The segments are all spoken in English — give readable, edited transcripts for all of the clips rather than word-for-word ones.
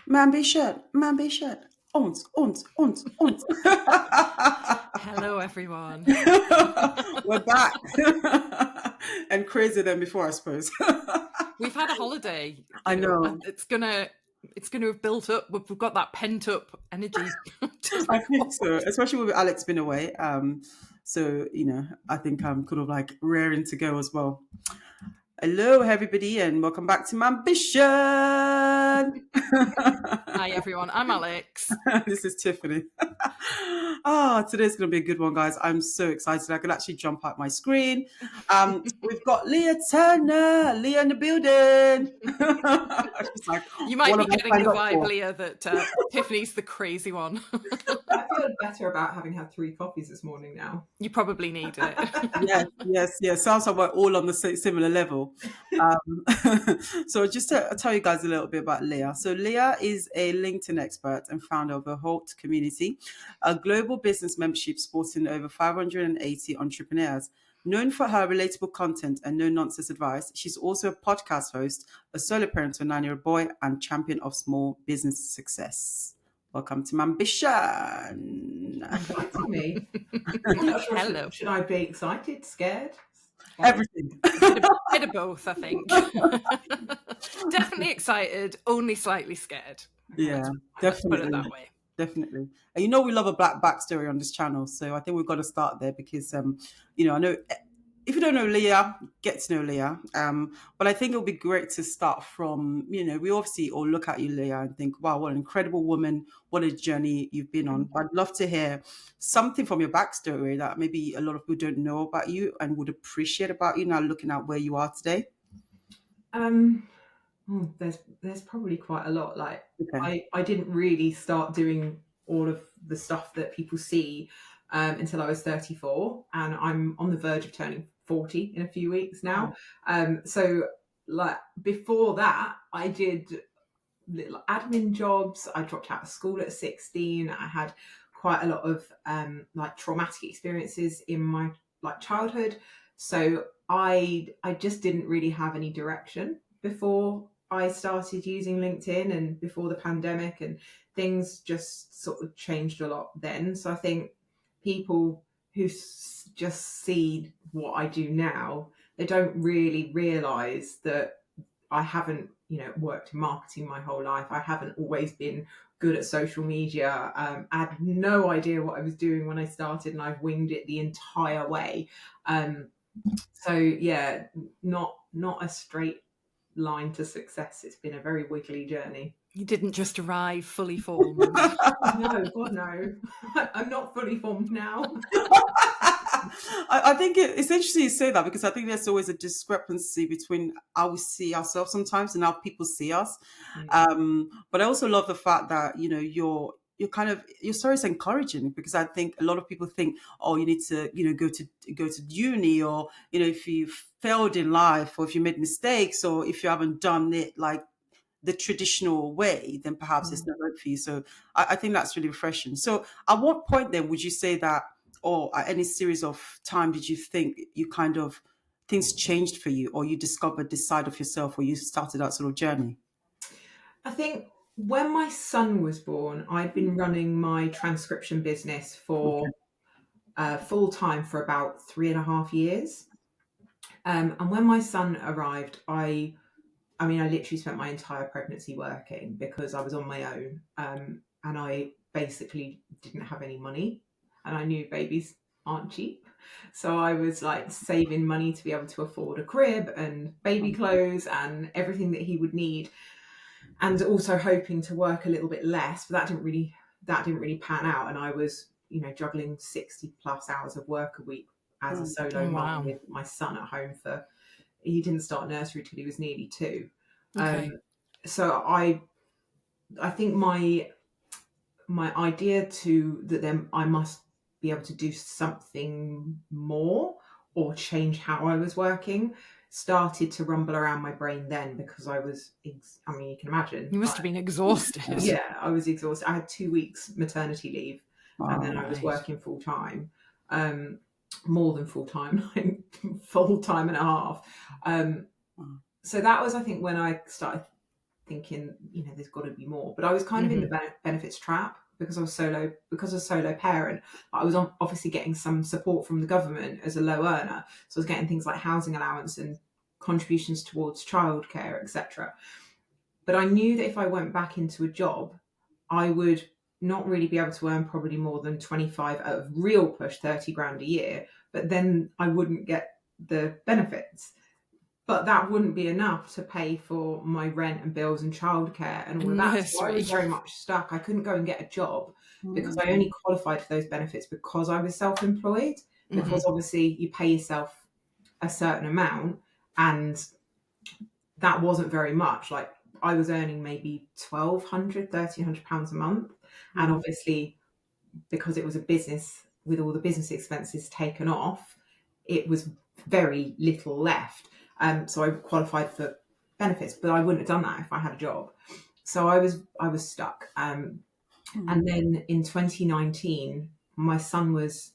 My ambition. Ons. Hello, everyone. We're back. And crazier than before, I suppose. We've had a holiday. I know. It's gonna have built up. We've got that pent up energy. I think so, especially with Alex been away. So I think I'm kind of like raring to go as well. Hello, everybody, and welcome back to my ambition. Hi, everyone. I'm Alex. This is Tiffany. Today's going to be a good one, guys. I'm so excited. I could actually jump out my screen. We've got Leah Turner, Leah in the building. Like, you might be getting the vibe, Leah, that Tiffany's the crazy one. I feel better about having had 3 coffees this morning now. You probably need it. Yes. Sounds like we're all on the similar level. So just to tell you guys a little bit about Leah. So Leah is a LinkedIn expert and founder of the HoLT community, a global business membership supporting over 580 entrepreneurs. Known for her relatable content and no-nonsense advice, she's also a podcast host, a solo parent to a 9-year-old boy, and champion of small business success. Welcome to my ambition. Inviting me. Hello. Should I be excited, scared? Everything. Bit of both, I think. Definitely excited, only slightly scared. Yeah, Let's definitely. put it that way. Definitely. And we love a black backstory on this channel. So I think we've got to start there because, I know if you don't know Leah, get to know Leah. But I think it would be great to start from, we obviously all look at you, Leah, and think, wow, what an incredible woman. What a journey you've been on. But I'd love to hear something from your backstory that maybe a lot of people don't know about you and would appreciate about you now looking at where you are today. There's probably quite a lot. Okay. I didn't really start doing all of the stuff that people see until I was 34, and I'm on the verge of turning 40 in a few weeks now. So before that, I did little admin jobs. I dropped out of school at 16. I had quite a lot of traumatic experiences in my childhood. So I just didn't really have any direction before I started using LinkedIn and before the pandemic, and things just sort of changed a lot then. So I think people who just see what I do now, they don't really realise that I haven't, worked in marketing my whole life. I haven't always been good at social media. I had no idea what I was doing when I started, and I've winged it the entire way. So yeah, not a straight line to success. It's been a very wiggly journey. You didn't just arrive fully formed. No, God, no. I'm not fully formed now. I think it's interesting you say that, because I think there's always a discrepancy between how we see ourselves sometimes and how people see us. But I also love the fact that, your story is encouraging, because I think a lot of people think, oh, you need to, go to uni, or, if you've failed in life, or if you made mistakes, or if you haven't done it like the traditional way, then perhaps it's not right for you. So I think that's really refreshing. So at what point then would you say that, or at any series of time, did you think you kind of things changed for you, or you discovered this side of yourself, or you started that sort of journey? I think when my son was born, I'd been running my transcription business for full time for about 3.5 years. And when my son arrived, I literally spent my entire pregnancy working, because I was on my own, and I basically didn't have any money, and I knew babies aren't cheap. So I was saving money to be able to afford a crib and baby clothes and everything that he would need, and also hoping to work a little bit less. But that didn't really pan out, and I was juggling 60 plus hours of work a week as a solo mom with my son at home. He didn't start nursery till he was nearly 2. Okay. So I think my idea that then I must be able to do something more or change how I was working started to rumble around my brain then, because I was, you can imagine. You must have been exhausted. Yeah, I was exhausted. I had 2 weeks maternity leave, and then I was working full time. More than full time, full time and a half. So that was, I think, when I started thinking, there's got to be more. But I was kind of in the benefits trap because I was solo parent. I was obviously getting some support from the government as a low earner, so I was getting things like housing allowance and contributions towards childcare, etc. But I knew that if I went back into a job, I would not really be able to earn probably more than 25 out of real push 30 grand a year, but then I wouldn't get the benefits. But that wouldn't be enough to pay for my rent and bills and childcare and all of that. So I was very much stuck. I couldn't go and get a job because I only qualified for those benefits because I was self-employed. Because obviously you pay yourself a certain amount, and that wasn't very much. Like, I was earning maybe £1,300 a month. And obviously, because it was a business with all the business expenses taken off, it was very little left. So I qualified for benefits, but I wouldn't have done that if I had a job. So I was stuck. And then in 2019, my son was,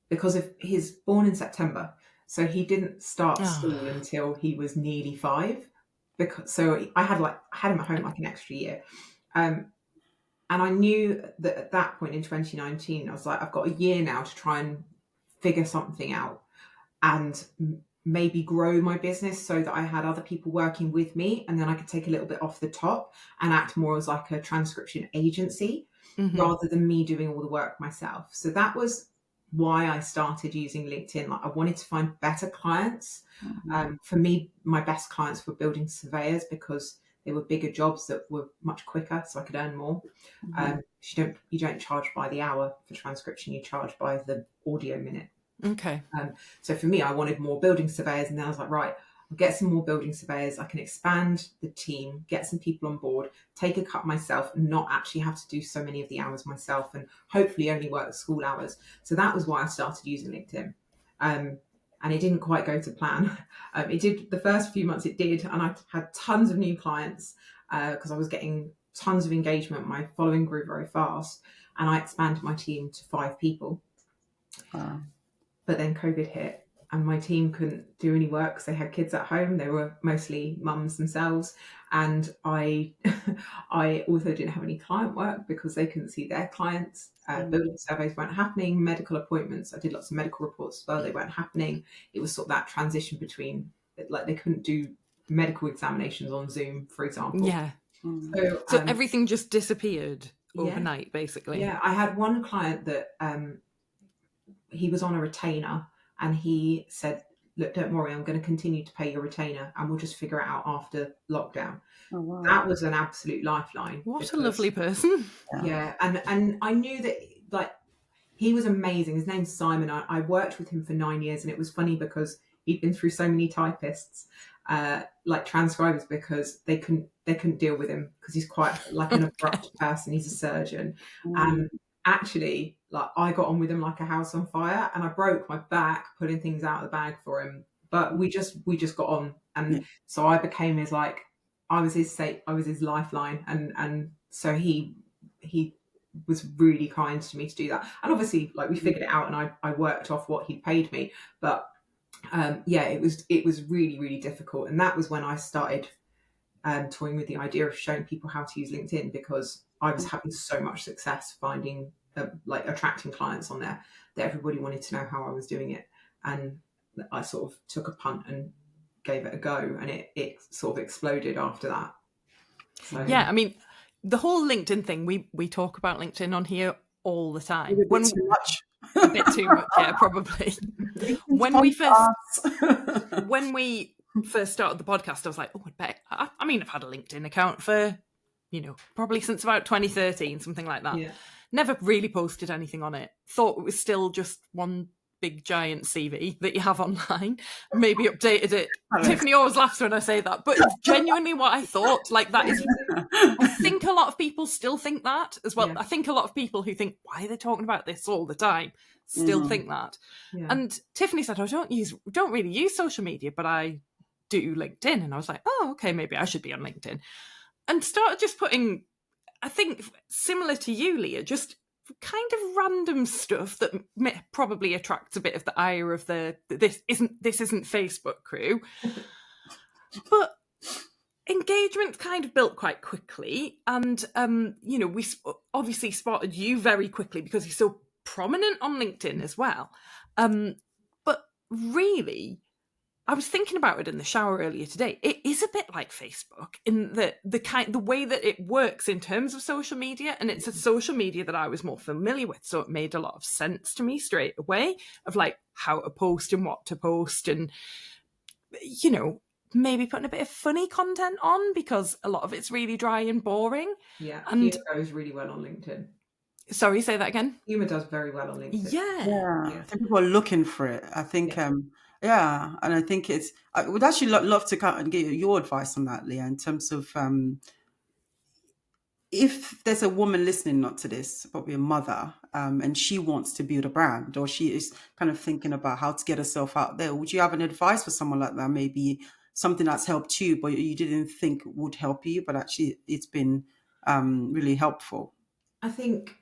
because of he's born in September, so he didn't start school until he was nearly 5. So I had him at home like an extra year. And I knew that at that point in 2019, I was like, I've got a year now to try and figure something out and maybe grow my business so that I had other people working with me, and then I could take a little bit off the top and act more as like a transcription agency rather than me doing all the work myself. So that was why I started using LinkedIn. Like, I wanted to find better clients. For me, my best clients were building surveyors because they were bigger jobs that were much quicker, so I could earn more. You don't charge by the hour for transcription; you charge by the audio minute. Okay. So for me, I wanted more building surveyors, and then I was like, right, I'll get some more building surveyors. I can expand the team, get some people on board, take a cut myself, and not actually have to do so many of the hours myself, and hopefully only work school hours. So that was why I started using LinkedIn. And it didn't quite go to plan. It did the first few months, it did, and I had tons of new clients because I was getting tons of engagement. My following grew very fast, and I expanded my team to 5 people. Wow. But then COVID hit, and my team couldn't do any work because they had kids at home. They were mostly mums themselves, and I also didn't have any client work because they couldn't see their clients. Building surveys weren't happening. Medical appointments, I did lots of medical reports as well. They weren't happening. It was sort of that transition between, like, they couldn't do medical examinations on Zoom, for example. Yeah. So everything just disappeared overnight, basically. Yeah, I had one client that he was on a retainer, and he said, look, don't worry, I'm going to continue to pay your retainer and we'll just figure it out after lockdown. Oh, wow. That was an absolute lifeline. What a lovely person. Yeah. And I knew that, like, he was amazing. His name's Simon. I worked with him for 9 years, and it was funny because he'd been through so many typists, like transcribers, because they couldn't deal with him because he's quite like an abrupt person. He's a surgeon. And actually, like, I got on with him like a house on fire, and I broke my back putting things out of the bag for him. But we just got on, and so I became his, like, I was his lifeline, and so he was really kind to me to do that. And obviously, like, we figured it out, and I worked off what he paid me. But it was really, really difficult, and that was when I started toying with the idea of showing people how to use LinkedIn, because I was having so much success finding attracting clients on there that everybody wanted to know how I was doing it. And I sort of took a punt and gave it a go, and it sort of exploded after that. So, yeah, I mean, the whole LinkedIn thing, we talk about LinkedIn on here all the time. A bit too much. A bit too much, yeah, probably. When we first started the podcast, I was like, oh, I'd bet. I mean, I've had a LinkedIn account for, probably since about 2013, something like that. Yeah. Never really posted anything on it. Thought it was still just one big giant CV that you have online. Maybe updated it. Tiffany always laughs when I say that, but it's genuinely what I thought. Like, that is, I think a lot of people still think that as well. Yeah. I think a lot of people who think, why are they talking about this all the time, still think that. Yeah. And Tiffany said, I don't really use social media, but I do LinkedIn. And I was like, oh, okay, maybe I should be on LinkedIn. And started just putting, I think, similar to you, Leah, just kind of random stuff that probably attracts a bit of the ire of the this isn't Facebook crew. But engagement kind of built quite quickly, and we obviously spotted you very quickly because you're so prominent on LinkedIn as well. But really, I was thinking about it in the shower earlier today. It is a bit like Facebook in the way that it works in terms of social media, and it's a social media that I was more familiar with, so it made a lot of sense to me straight away of like how to post and what to post, and maybe putting a bit of funny content on because a lot of it's really dry and boring. Yeah, and humor goes really well on LinkedIn. Sorry, say that again. Humor does very well on LinkedIn. Yeah. I think people are looking for it. I think, and I think I would actually love to kind of get your advice on that, Leah, in terms of if there's a woman listening not to this, probably a mother, and she wants to build a brand, or she is kind of thinking about how to get herself out there, would you have an advice for someone like that? Maybe something that's helped you, but you didn't think would help you, but actually it's been really helpful. I think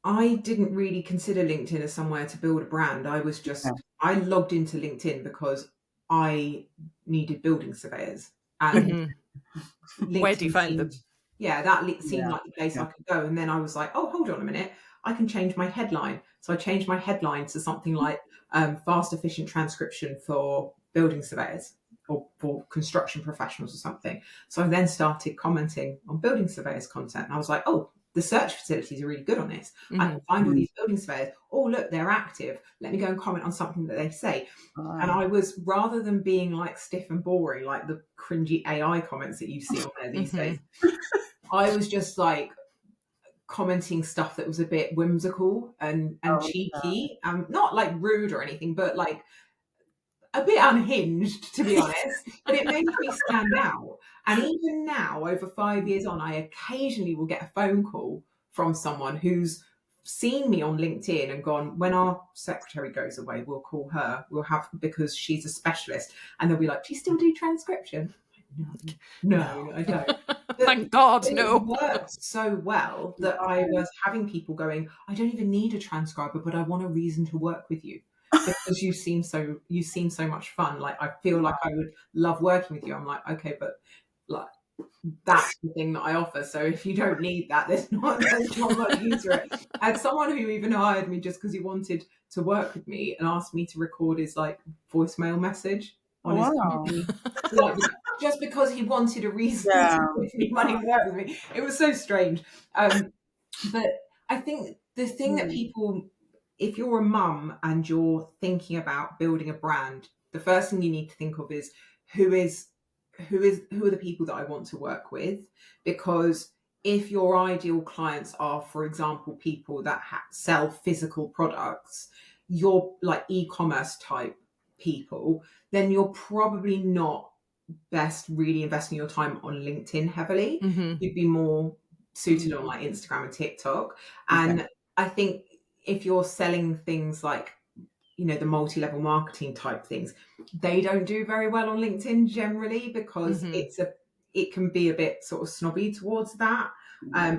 I didn't really consider LinkedIn as somewhere to build a brand. I was just, I logged into LinkedIn because I needed building surveyors. And Where do you find them? Yeah, that seemed like the place I could go. And then I was like, oh, hold on a minute. I can change my headline. So I changed my headline to something like fast, efficient transcription for building surveyors or for construction professionals or something. So I then started commenting on building surveyors content. And I was like, oh, the search facilities are really good on this. I can find all these building surveyors. Oh, look, they're active. Let me go and comment on something that they say. And I was, rather than being like stiff and boring, like the cringy AI comments that you see on there these days, I was just like commenting stuff that was a bit whimsical and cheeky. Not like rude or anything, but like a bit unhinged, to be honest. But it made me stand out. And even now, over 5 years on, I occasionally will get a phone call from someone who's seen me on LinkedIn and gone, when our secretary goes away, we'll call her. We'll have, because she's a specialist. And they'll be like, do you still do transcription? No, I don't. Thank God, no. It worked so well that I was having people going, I don't even need a transcriber, but I want a reason to work with you because you seem so much fun. Like, I feel like I would love working with you. I'm like, okay, but like, that's the thing that I offer. So if you don't need that, there's not much use for it. I had someone who even hired me just because he wanted to work with me and asked me to record his like voicemail message on his company. Like, just because he wanted a reason to give me money and work with me. It was so strange. But I think the thing that people, if you're a mum and you're thinking about building a brand, the first thing you need to think of is who are the people that I want to work with? Because if your ideal clients are, for example, people that sell physical products, you're like e-commerce type people, then you're probably not best really investing your time on LinkedIn heavily. You'd be more suited on like Instagram and TikTok. And I think if you're selling things like, you know, the multi-level marketing type things, they don't do very well on LinkedIn generally because it can be a bit sort of snobby towards that.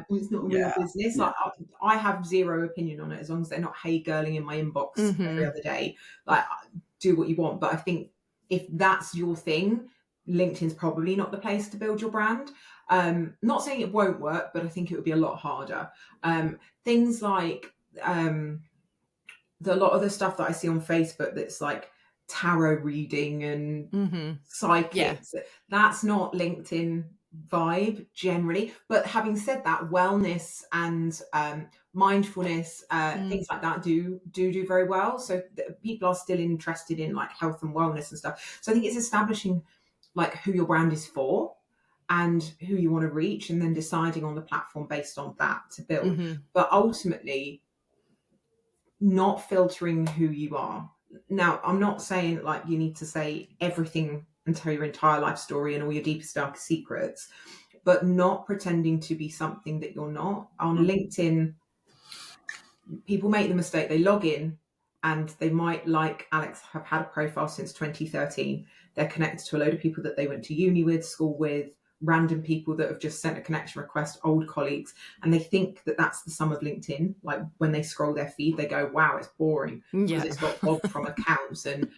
It's not a real business. Like, I have zero opinion on it as long as they're not hey girling in my inbox every other day. Like, do what you want. But I think if that's your thing, LinkedIn's probably not the place to build your brand. Not saying it won't work, but I think it would be a lot harder. Things like a lot of the stuff that I see on Facebook that's like tarot reading and psychics, that's not LinkedIn vibe generally. But having said that, wellness and mindfulness, things like that do very well. So people are still interested in like health and wellness and stuff. So I think it's establishing like who your brand is for and who you want to reach, and then deciding on the platform based on that to build. But ultimately, not filtering who you are. Now, I'm not saying like you need to say everything and tell your entire life story and all your deepest, darkest secrets, but not pretending to be something that you're not. On LinkedIn, people make the mistake, they log in and they might, like Alex, have had a profile since 2013. They're connected to a load of people that they went to uni with, school with, random people that have just sent a connection request, old colleagues, and they think that that's the sum of LinkedIn. Like when they scroll their feed, they go, wow, it's boring because it's got Bob from accounts and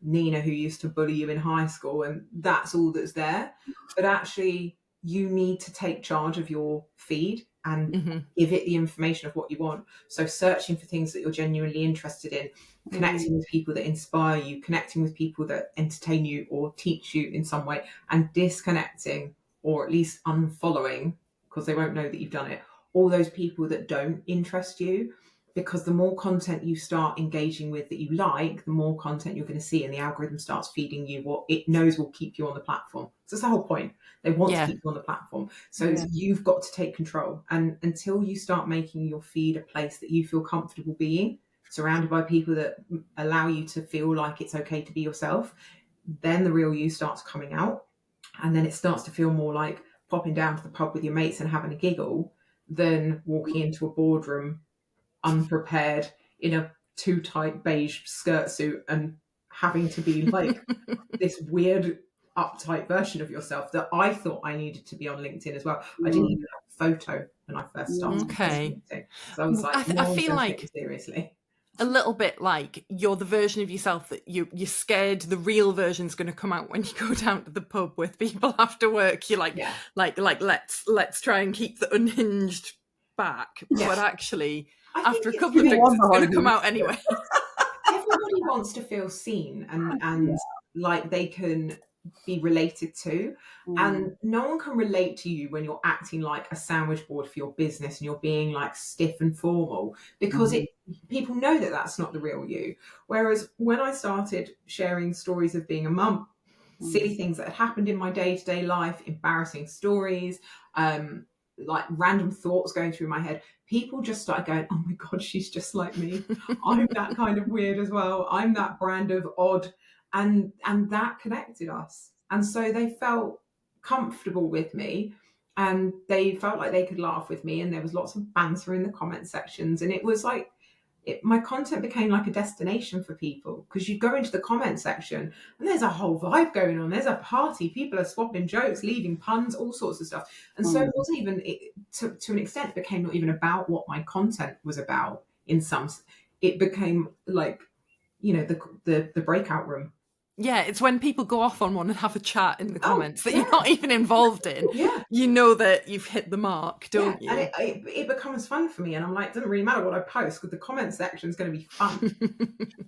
Nina who used to bully you in high school, and that's all that's there. But actually, you need to take charge of your feed and give it the information of what you want. So searching for things that you're genuinely interested in, connecting with people that inspire you, connecting with people that entertain you or teach you in some way, and disconnecting, or at least unfollowing, because they won't know that you've done it, all those people that don't interest you. Because the more content you start engaging with that you like, the more content you're going to see, and the algorithm starts feeding you what it knows will keep you on the platform. So that's the whole point. They want to keep you on the platform. So you've got to take control. And until you start making your feed a place that you feel comfortable being, surrounded by people that allow you to feel like it's okay to be yourself, then the real you starts coming out. And then it starts to feel more like popping down to the pub with your mates and having a giggle than walking into a boardroom unprepared in a too tight beige skirt suit and having to be like this weird uptight version of yourself that I thought I needed to be on LinkedIn as well. I didn't even have a photo when I first started LinkedIn. So I was like, I feel like seriously. A little bit like you're the version of yourself that you're scared the real version's going to come out when you go down to the pub with people after work. You're like, let's try and keep the unhinged back. But actually, after a couple of drinks, it's going to come out anyway. Everybody wants to feel seen and like they can be related to, and no one can relate to you when you're acting like a sandwich board for your business and you're being like stiff and formal, because people know that that's not the real you. Whereas when I started sharing stories of being a mum, silly things that had happened in my day-to-day life, embarrassing stories, like random thoughts going through my head, people just started going, oh my God, she's just like me. I'm that kind of weird as well. I'm that brand of odd. And that connected us. And so they felt comfortable with me, and they felt like they could laugh with me. And there was lots of banter in the comment sections. And it was like, my content became like a destination for people, because you go into the comment section and there's a whole vibe going on. There's a party. People are swapping jokes, leaving puns, all sorts of stuff. And so it wasn't even, to an extent, it became not even about what my content was about. It became like, the breakout room. Yeah, it's when people go off on one and have a chat in the comments that you're not even involved in. You know that you've hit the mark, don't you? And it becomes fun for me. And I'm like, it doesn't really matter what I post, because the comment section is going to be fun.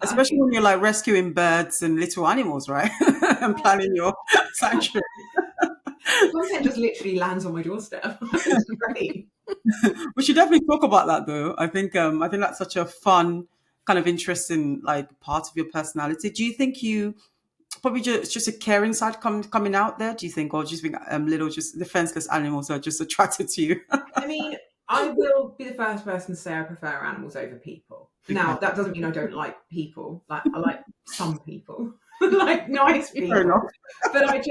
Especially when you're like rescuing birds and little animals, right? And planning your sanctuary. Content just literally lands on my doorstep. It's great. We should definitely talk about that, though. I think that's such a fun, kind of interesting, like, part of your personality. Do you think you probably just a caring side coming out there? Do you think, or just being little, just defenseless animals are just attracted to you? I mean, I will be the first person to say I prefer animals over people. Now, that doesn't mean I don't like people. Like, I like some people, like nice people. But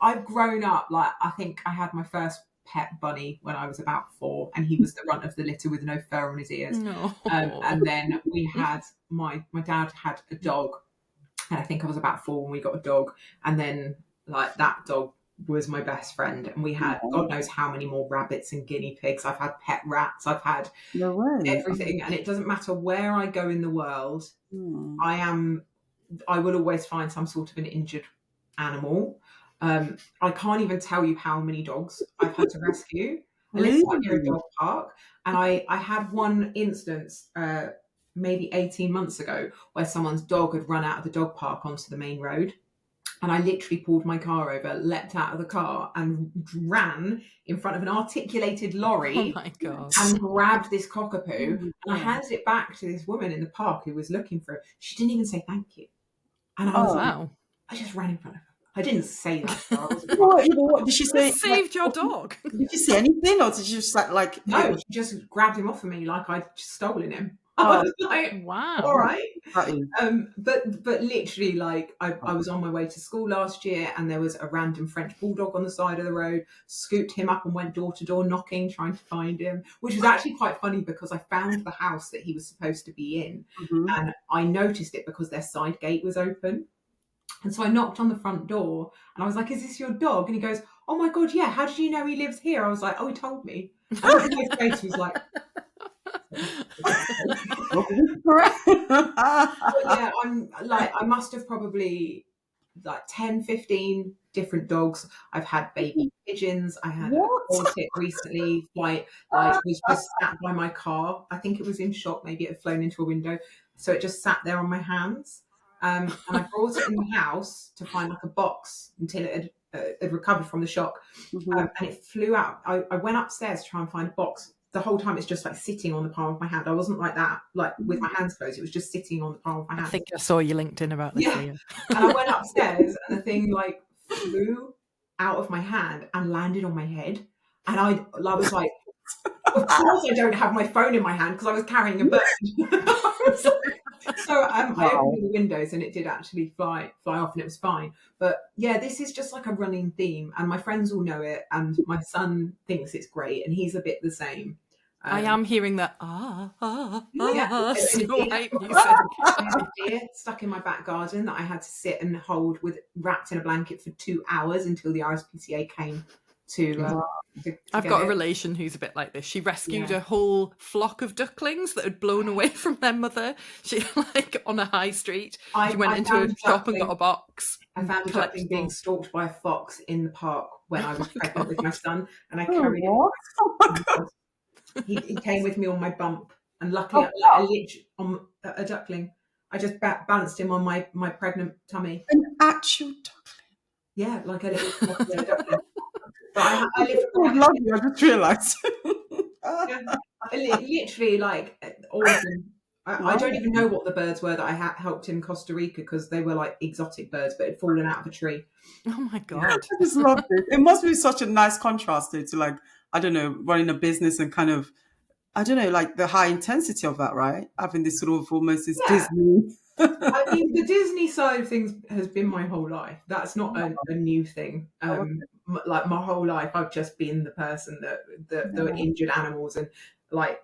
I've grown up. Like, I think I had my first pet bunny when I was about 4, and he was the runt of the litter with no fur on his ears. No. And then we had my dad had a dog, and I think I was about 4 when we got a dog. And then like that dog was my best friend, and we had God knows how many more rabbits and guinea pigs. I've had pet rats. I've had everything, and it doesn't matter where I go in the world. I will always find some sort of an injured animal. I can't even tell you how many dogs I've had to rescue. I live near a dog park, and I had one instance maybe 18 months ago where someone's dog had run out of the dog park onto the main road, and I literally pulled my car over, leapt out of the car and ran in front of an articulated lorry and grabbed this cockapoo, and I handed it back to this woman in the park who was looking for it. She didn't even say thank you, and I was like, I just ran in front of her. I didn't say that. What did she say? Saved your dog. Did you say anything, or did you just like? No, she just grabbed him off of me like I'd stolen him. I was like, wow, all right. But literally, like, I was on my way to school last year, and there was a random French bulldog on the side of the road. Scooped him up and went door to door knocking, trying to find him, which was actually quite funny because I found the house that he was supposed to be in, and I noticed it because their side gate was open. And so I knocked on the front door, and I was like, is this your dog? And he goes, oh my God, yeah, how did you know he lives here? I was like, oh, he told me. And my face was like, Correct. but yeah, I'm like, I must have probably like 10, 15 different dogs. I've had baby pigeons. I had a What? HoLT recently, like was just sat by my car. I think it was in shock. Maybe it had flown into a window. So it just sat there on my hands. And I brought it in the house to find like a box until it had recovered from the shock. And it flew out. I went upstairs to try and find a box. The whole time it's just like sitting on the palm of my hand. I wasn't like that, like with my hands closed. It was just sitting on the palm of my hand. I think I saw your LinkedIn about this. Yeah. And I went upstairs and the thing like flew out of my hand and landed on my head. And I was like, of course I don't have my phone in my hand because I was carrying a bird. So I opened the windows and it did actually fly off and it was fine. But yeah, this is just like a running theme and my friends all know it and my son thinks it's great and he's a bit the same. I am hearing that Snow White music. I had a deer stuck in my back garden that I had to sit and hold with wrapped in a blanket for 2 hours until the RSPCA came to I've got a relation who's a bit like this. She rescued a whole flock of ducklings that had blown away from their mother. She like on a high street. She went into a shop and got a box. I found a duckling being stalked by a fox in the park when I was pregnant with my son, and I carried it. He came with me on my bump, and luckily, on a duckling, I just balanced him on my pregnant tummy. An actual duckling. Yeah, like a little duckling. But I lived. Lovely. I just realised. Literally, like all of them. I don't even know what the birds were that I helped in Costa Rica because they were like exotic birds, but had fallen out of a tree. Oh my God! I just loved it. It must be such a nice contrast to like, I don't know, running a business and kind of, I don't know, like the high intensity of that, right? Having this sort of almost this Disney. I mean, the Disney side of things has been my whole life. That's not a new thing. Like my whole life, I've just been the person that the injured animals and like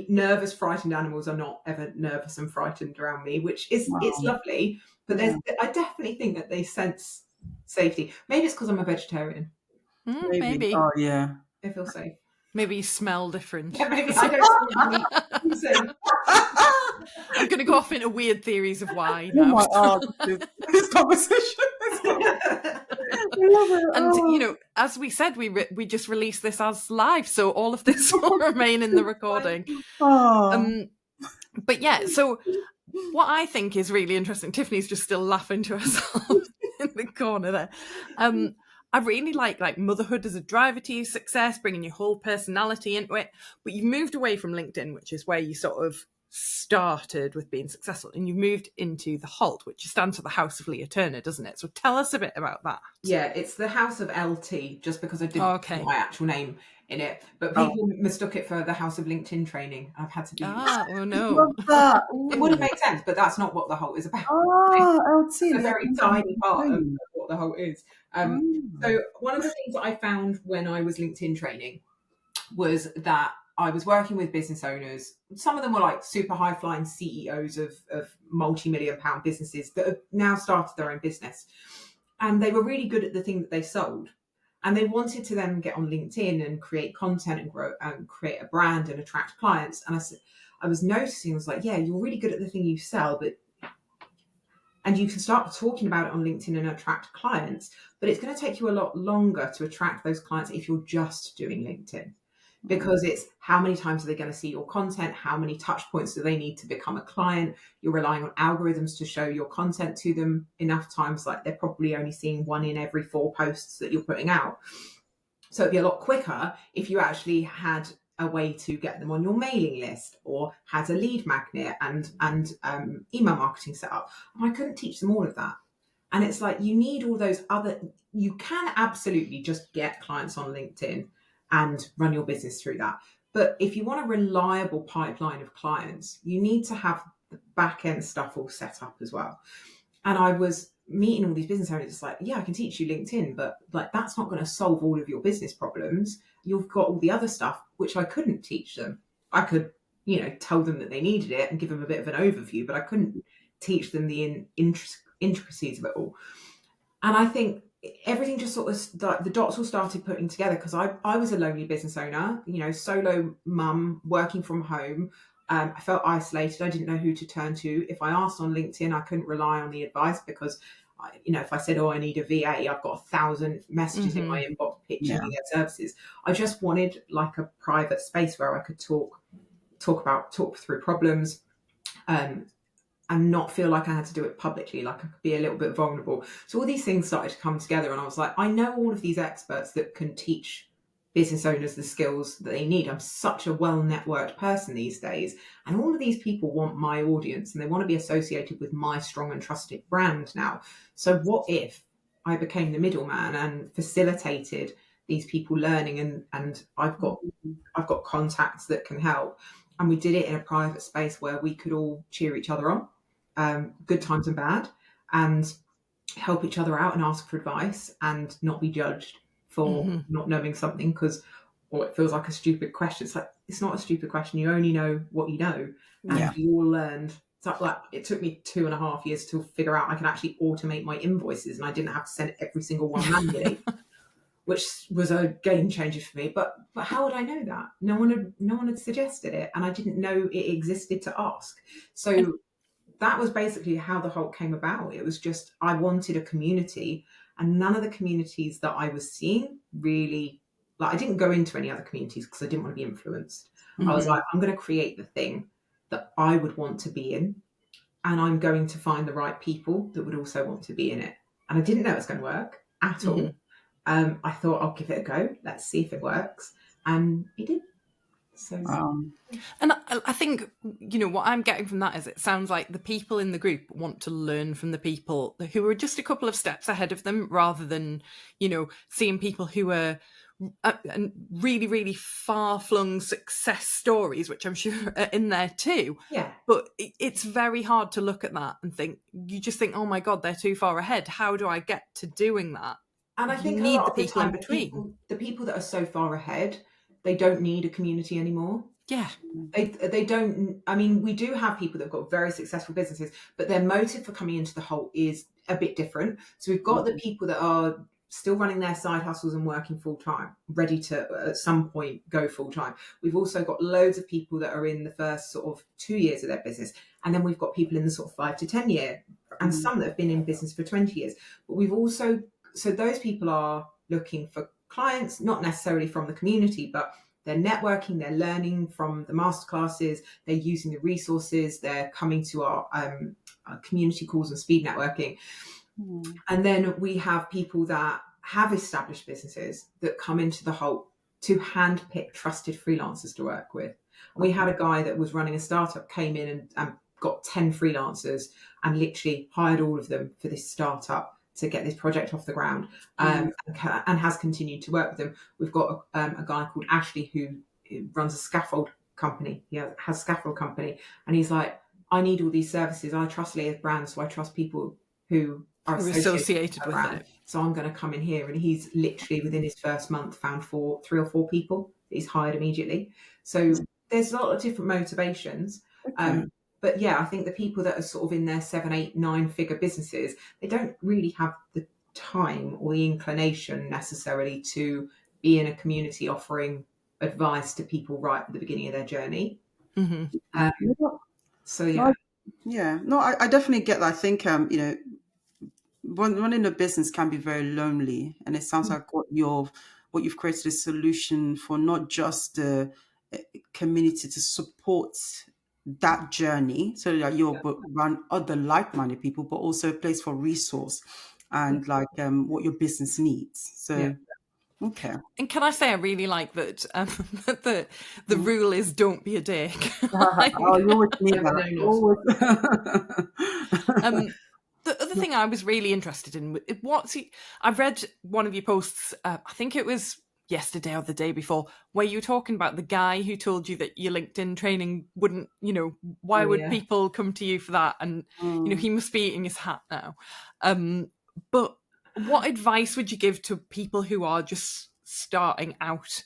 nervous, frightened animals are not ever nervous and frightened around me, which is it's lovely. But I definitely think that they sense safety. Maybe it's because I'm a vegetarian. Maybe. Oh yeah. They feel safe. Maybe you smell different. Yeah, maybe I don't smell meat. I'm going to go off into weird theories of why. Oh my God, this conversation. And you know, as we said, we just released this as live, so all of this will remain in the recording. But yeah, so what I think is really interesting, Tiffany's just still laughing to herself in the corner there. I really like motherhood as a driver to your success, bringing your whole personality into it. But you've moved away from LinkedIn, which is where you sort of started with being successful, and you've moved into the HoLT, which stands for the House of Leah Turner, doesn't it? So tell us a bit about that. Yeah, it's the House of LT, just because I didn't put my actual name in it. But people mistook it for the House of LinkedIn Training. I've had to do oh no. It would have made sense, but that's not what the HoLT is about. LT. It's a very tiny part of what the HoLT is. So one of the things that I found when I was LinkedIn training was that I was working with business owners. Some of them were like super high flying CEOs of multi-million-pound businesses that have now started their own business. And they were really good at the thing that they sold. And they wanted to then get on LinkedIn and create content and grow and create a brand and attract clients. And I was noticing, I was like, yeah, you're really good at the thing you sell, and you can start talking about it on LinkedIn and attract clients, but it's going to take you a lot longer to attract those clients if you're just doing LinkedIn. Because it's how many times are they going to see your content? How many touch points do they need to become a client? You're relying on algorithms to show your content to them enough times, like they're probably only seeing 1 in every 4 posts that you're putting out. So it'd be a lot quicker if you actually had a way to get them on your mailing list or had a lead magnet and email marketing set up. And I couldn't teach them all of that. And it's like, you need all those you can absolutely just get clients on LinkedIn and run your business through that. But if you want a reliable pipeline of clients, you need to have the back end stuff all set up as well. And I was meeting all these business owners, it's like, yeah, I can teach you LinkedIn, but like that's not going to solve all of your business problems. You've got all the other stuff, which I couldn't teach them. I could, tell them that they needed it and give them a bit of an overview, but I couldn't teach them the intricacies of it all. And I think everything just sort of like the dots all started putting together, because I was a lonely business owner, solo mum working from home. I felt isolated. I didn't know who to turn to. If I asked on LinkedIn, I couldn't rely on the advice, because if I said, I need a VA, I've got 1,000 messages in my inbox pitching me their services. I just wanted like a private space where I could talk through problems, and not feel like I had to do it publicly, like I could be a little bit vulnerable. So all these things started to come together, and I was like, I know all of these experts that can teach business owners the skills that they need. I'm such a well-networked person these days, and all of these people want my audience, and they want to be associated with my strong and trusted brand now. So what if I became the middleman and facilitated these people learning, and I've got contacts that can help, and we did it in a private space where we could all cheer each other on, good times and bad, and help each other out and ask for advice and not be judged for not knowing something or it feels like a stupid question. It's like, it's not a stupid question. You only know what you know, and you all learned. So like, it took me 2.5 years to figure out I can actually automate my invoices, and I didn't have to send every single one manually, which was a game changer for me. But how would I know that? No one had suggested it, and I didn't know it existed to ask. So that was basically how the HoLT came about. It was just, I wanted a community, and none of the communities that I was seeing really, like, I didn't go into any other communities because I didn't want to be influenced. I was like, I'm going to create the thing that I would want to be in, and I'm going to find the right people that would also want to be in it. And I didn't know it was going to work at all. I thought, I'll give it a go. Let's see if it works. And it did. So, and I think, what I'm getting from that is it sounds like the people in the group want to learn from the people who are just a couple of steps ahead of them, rather than, seeing people who are really, really far-flung success stories, which I'm sure are in there too. Yeah. But it's very hard to look at that and you just think, oh my God, they're too far ahead. How do I get to doing that? And I think you need the people in between. The people that are so far ahead, they don't need a community anymore. Yeah. They don't. I mean, we do have people that have got very successful businesses, but their motive for coming into the HoLT is a bit different. So we've got the people that are still running their side hustles and working full time, ready to at some point go full time. We've also got loads of people that are in the first sort of 2 years of their business. And then we've got people in the sort of 5 to 10 year, and some that have been in business for 20 years. But we've also, so those people are looking for clients, not necessarily from the community, but they're networking, they're learning from the masterclasses, they're using the resources, they're coming to our community calls and speed networking. And then we have people that have established businesses that come into the HoLT to handpick trusted freelancers to work with. We had a guy that was running a startup, came in and got 10 freelancers and literally hired all of them for this startup to get this project off the ground, and has continued to work with them. We've got a guy called Ashley who runs a scaffold company. He has a scaffold company, and he's like, I need all these services. I trust Leah's brand, so I trust people who are associated with it. So I'm going to come in here. And he's literally within his first month found 3 or 4 people that he's hired immediately. So there's a lot of different motivations. But yeah, I think the people that are sort of in their 7, 8, 9-figure businesses, they don't really have the time or the inclination necessarily to be in a community offering advice to people right at the beginning of their journey. So yeah. No, I definitely get that. I think running a business can be very lonely, and it sounds like what you've created a solution for, not just the community to support that journey, so that you'll run other like-minded people, but also a place for resource and what your business needs. So okay. And can I say, I really like that the rule is don't be a dick. You always need that. The other thing I was really interested in, I've read one of your posts, I think it was yesterday or the day before, where you were talking about the guy who told you that your LinkedIn training wouldn't, why would people come to you for that? And, he must be eating his hat now. But what advice would you give to people who are just starting out?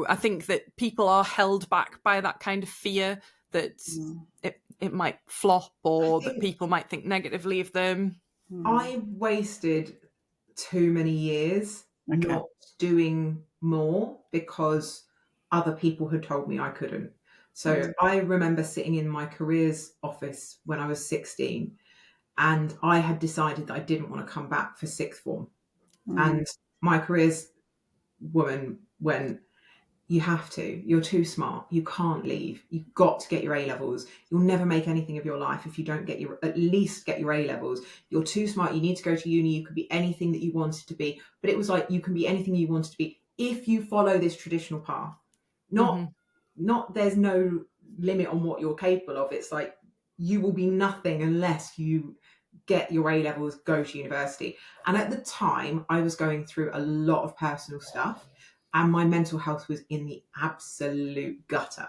I think that people are held back by that kind of fear that it might flop, or that people might think negatively of them. I wasted too many years not doing more because other people had told me I couldn't. So I remember sitting in my careers office when I was 16, and I had decided that I didn't want to come back for sixth form. And my careers woman went, you have to. You're too smart. You can't leave. You've got to get your A levels. You'll never make anything of your life if you don't at least get your A levels. You're too smart. You need to go to uni. You could be anything that you wanted to be. But it was like, you can be anything you wanted to be if you follow this traditional path. Not there's no limit on what you're capable of. It's like, you will be nothing unless you get your A levels, go to university. And at the time, I was going through a lot of personal stuff, and my mental health was in the absolute gutter.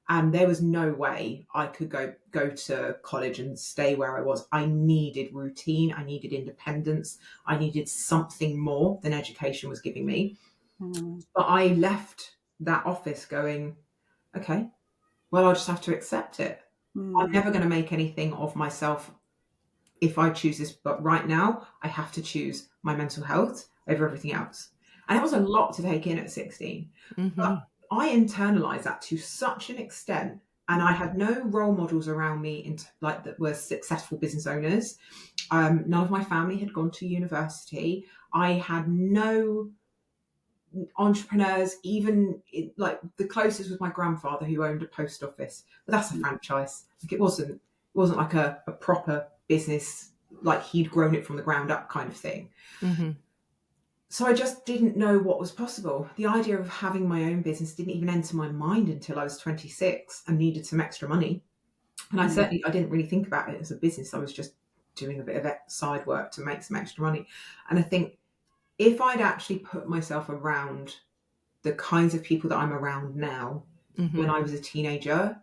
And there was no way I could go to college and stay where I was. I needed routine. I needed independence. I needed something more than education was giving me. But I left that office going, okay, well, I'll just have to accept it. I'm never going to make anything of myself if I choose this. But right now, I have to choose my mental health over everything else. And it was a lot to take in at 16. But I internalized that to such an extent, and I had no role models around me that were successful business owners. None of my family had gone to university. I had no entrepreneurs, even like the closest was my grandfather, who owned a post office, but that's a franchise. Like, it wasn't like a proper business, like he'd grown it from the ground up kind of thing. So I just didn't know what was possible. The idea of having my own business didn't even enter my mind until I was 26 and needed some extra money. And I didn't really think about it as a business. I was just doing a bit of side work to make some extra money. And I think if I'd actually put myself around the kinds of people that I'm around now, when I was a teenager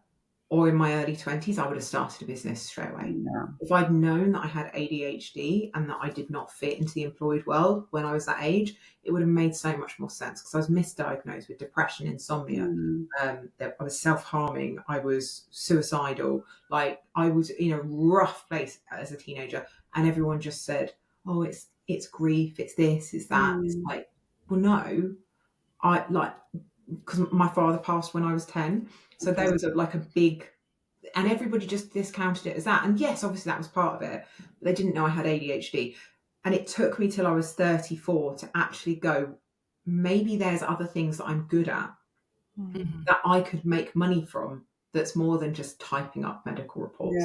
or in my early 20s, I would have started a business straight away. If I'd known that I had ADHD and that I did not fit into the employed world when I was that age, it would have made so much more sense, because I was misdiagnosed with depression, insomnia. I was self-harming. I was suicidal. Like, I was in a rough place as a teenager, and everyone just said, oh, it's grief, it's this, it's that. It's like, well, no, because my father passed when I was 10. So there was a big, and everybody just discounted it as that. And yes, obviously that was part of it, but they didn't know I had ADHD. And it took me till I was 34 to actually go, maybe there's other things that I'm good at that I could make money from, that's more than just typing up medical reports.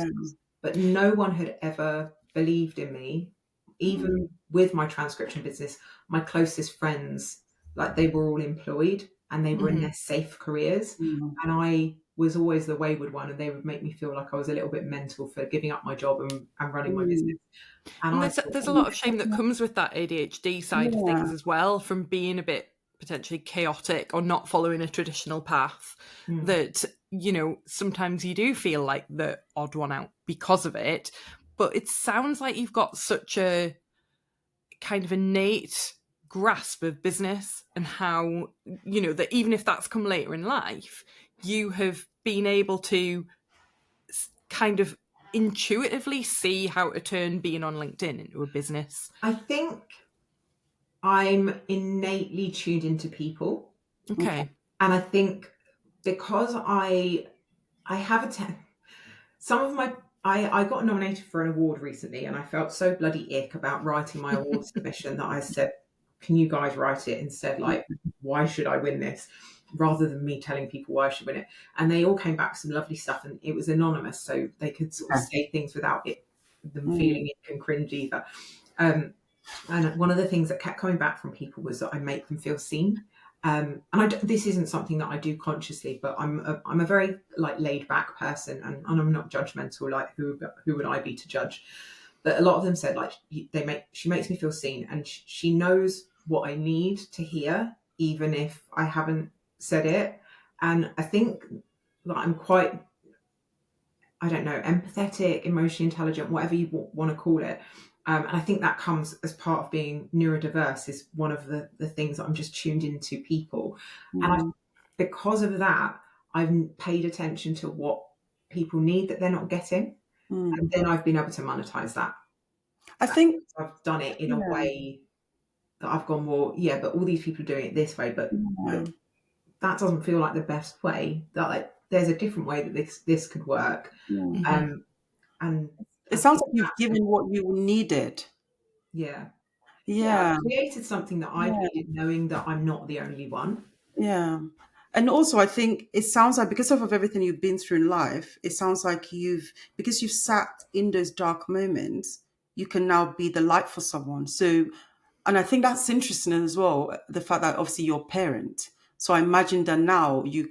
But no one had ever believed in me, even with my transcription business. My closest friends, like, they were all employed and they were in their safe careers. And I was always the wayward one, and they would make me feel like I was a little bit mental for giving up my job and running my business. And there's a lot of shame that comes with that ADHD side of things as well, from being a bit potentially chaotic or not following a traditional path, that, you know, sometimes you do feel like the odd one out because of it. But it sounds like you've got such a kind of innate grasp of business, and how, you know, that even if that's come later in life, you have been able to kind of intuitively see how to turn being on LinkedIn into a business. I think I'm innately tuned into people. Okay. And I think because I have I got nominated for an award recently, and I felt so bloody ick about writing my award submission that I said, can you guys write it instead? Like, why should I win this? Rather than me telling people why I should win it. And they all came back with some lovely stuff, and it was anonymous, so they could sort of say things without them feeling ick and cringe either. And one of the things that kept coming back from people was that I make them feel seen. And this isn't something that I do consciously, but I'm a very laid back person, and I'm not judgmental. Like, who would I be to judge? But a lot of them said, like, she makes me feel seen, and she knows what I need to hear, even if I haven't said it. And I think that I'm quite, I don't know, empathetic, emotionally intelligent, whatever you want to call it. And I think that comes as part of being neurodiverse, is one of the things that I'm just tuned into people. And because of that, I've paid attention to what people need that they're not getting. And then I've been able to monetize that. I think I've done it in a way that I've gone, well, yeah, but all these people are doing it this way, but that doesn't feel like the best way. That like there's a different way that this could work. And it sounds like you've given what you needed. Yeah. Yeah. I've created something that I needed, knowing that I'm not the only one. Yeah. And also, I think it sounds like because of everything you've been through in life, it sounds like because you've sat in those dark moments, you can now be the light for someone. So, and I think that's interesting as well, the fact that obviously you're a parent. So I imagine that now you'll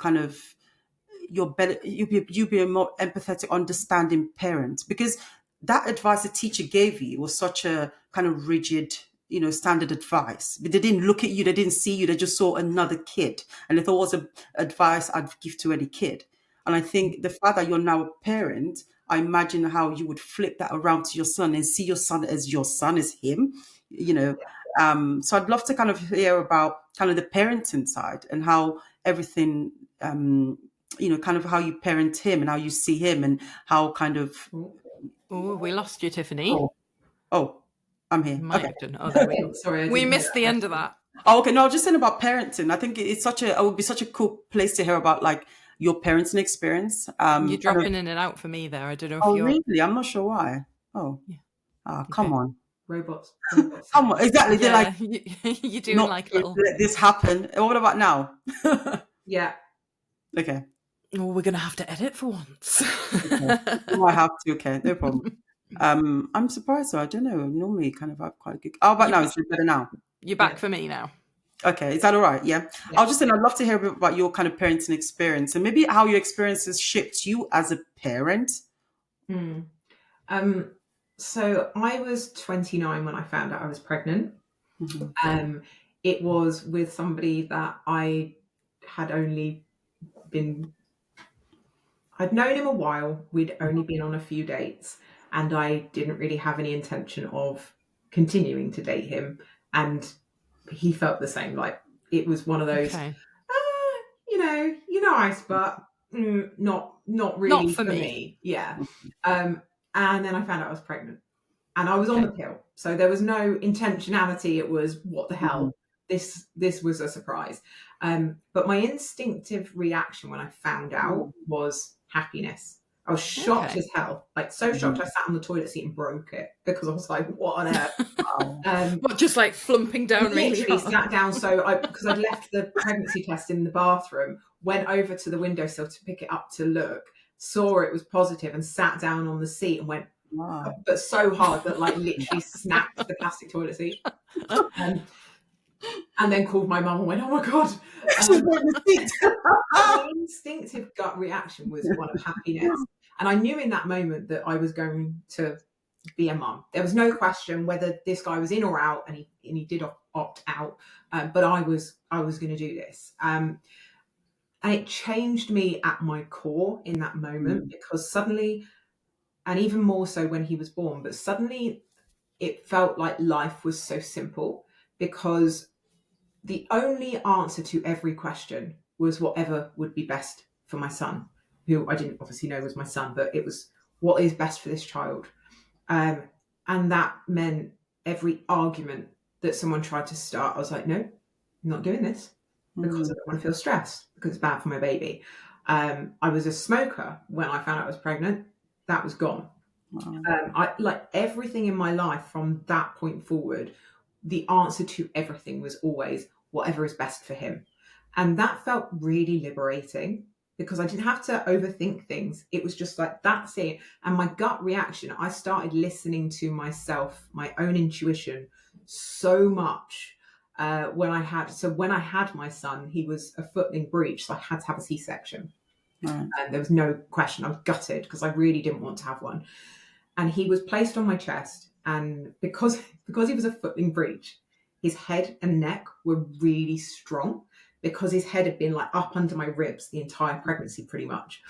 be a more empathetic, understanding parent, because that advice the teacher gave you was such a kind of rigid, standard advice. But they didn't look at you, they didn't see you, they just saw another kid, and they thought it was advice I'd give to any kid. And I think the fact that you're now a parent, I imagine how you would flip that around to your son and see your son as your son, as him, So I'd love to kind of hear about kind of the parenting side and how everything, kind of how you parent him and how you see him and how kind of. Oh, we lost you, Tiffany. Oh, I'm here. Might Okay. have done. Oh, there we go. Sorry, we missed the end of that. Oh, okay. No, just saying about parenting. I think it would be such a cool place to hear about like your parenting experience. You're dropping in and out for me there. I don't know if you're. Really? I'm not sure why. Oh, yeah. Come on. Robots. Come on. Exactly. They're like, you're doing like little. Let this happen. What about now? Yeah. Okay. Oh, we're gonna have to edit for once. Okay. I have to. Okay, no problem. I'm surprised though. I don't know. Normally, kind of have quite a good. How about now? Is it better now? You're back for me now. Okay, is that all right? Yeah. I was just saying, I'd love to hear a bit about your kind of parenting experience and maybe how your experiences shaped you as a parent. So I was 29 when I found out I was pregnant. It was with somebody that I had only been. I'd known him a while. We'd only been on a few dates, and I didn't really have any intention of continuing to date him. And he felt the same. Like it was one of those, you're nice, but not really not for me. Yeah. And then I found out I was pregnant, and I was on the pill, so there was no intentionality. It was what the hell. This was a surprise. But my instinctive reaction when I found out was happiness. I was shocked as hell, like so shocked. I sat on the toilet seat and broke it because I was like, "What on earth?" What, just like flumping down? Literally sat down. So because I'd left the pregnancy test in the bathroom, went over to the windowsill to pick it up to look, saw it was positive, and sat down on the seat and went, but so hard that like literally snapped the plastic toilet seat. And then called my mum and went, "Oh my god!" My instinctive gut reaction was one of happiness, and I knew in that moment that I was going to be a mum. There was no question whether this guy was in or out, and he did opt out. But I was going to do this, and it changed me at my core in that moment because suddenly, and even more so when he was born, but suddenly it felt like life was so simple because the only answer to every question was whatever would be best for my son, who I didn't obviously know was my son, but it was what is best for this child. And that meant every argument that someone tried to start, I was like, no, I'm not doing this because I don't want to feel stressed because it's bad for my baby. I was a smoker when I found out I was pregnant. That was gone. I like everything in my life from that point forward. The answer to everything was always whatever is best for him. And that felt really liberating because I didn't have to overthink things. It was just like, that's it. And my gut reaction, I started listening to myself, my own intuition so much when I had my son, he was a footling breech. So I had to have a C-section. And there was no question. I was gutted because I really didn't want to have one. And he was placed on my chest. And because he was a footling breech, his head and neck were really strong because his head had been like up under my ribs the entire pregnancy pretty much.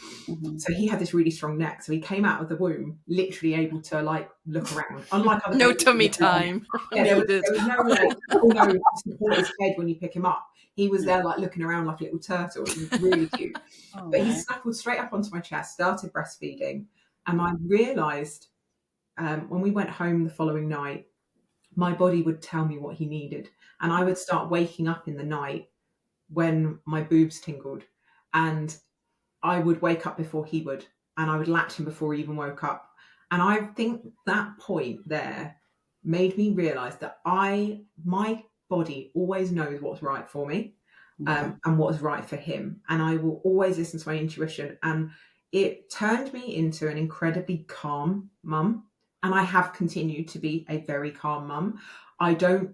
So he had this really strong neck. So he came out of the womb literally able to like look around. Unlike other no tummy time. Yeah, there was no like support his head when you pick him up. He was there like looking around like a little turtle. It was really cute. But he snuggled straight up onto my chest, started breastfeeding. And I realised when we went home the following night, my body would tell me what he needed. and I would start waking up in the night when my boobs tingled, and I would wake up before he would, and I would latch him before he even woke up. And I think that point there made me realize that my body always knows what's right for me, and what's right for him. And I will always listen to my intuition. And it turned me into an incredibly calm mum. And I have continued to be a very calm mum. I don't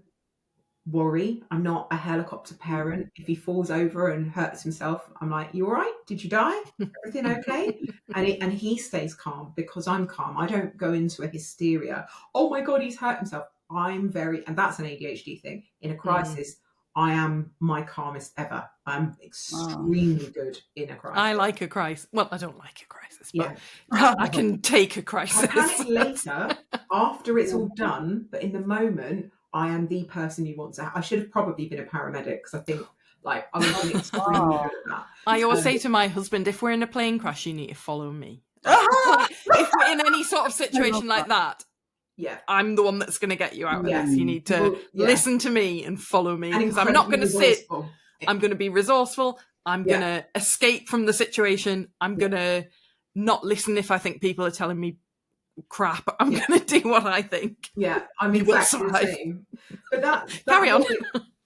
worry. I'm not a helicopter parent. If he falls over and hurts himself, I'm like, you all right? Did you die? Everything okay? And he stays calm because I'm calm. I don't go into a hysteria. Oh my God, he's hurt himself. I'm very, and that's an ADHD thing. In a crisis, I am my calmest ever. I'm extremely good in a crisis. I like a crisis. Well, I don't like a crisis, but I can take a crisis. I panic later after it's all done, but in the moment, I am the person you want to. I should have probably been a paramedic because I think I was extremely good at that. I always say to my husband, if we're in a plane crash, you need to follow me. If we're in any sort of situation like that, I'm the one that's going to get you out of this. You need to listen to me and follow me, because I'm not going to sit. I'm going to be resourceful. I'm going to escape from the situation. I'm going to not listen if I think people are telling me crap. I'm going to do what I think. Yeah, I'm exactly the same. But that carry on.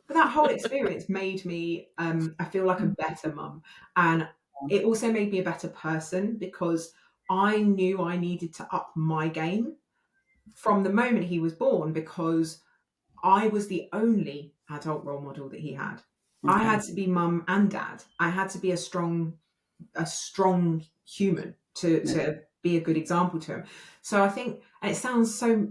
That whole experience made me, I feel like a better mum. And it also made me a better person, because I knew I needed to up my game from the moment he was born, because I was the only adult role model that he had. I had to be mum and dad. I had to be a strong human to be a good example to him. So I think, and it sounds so,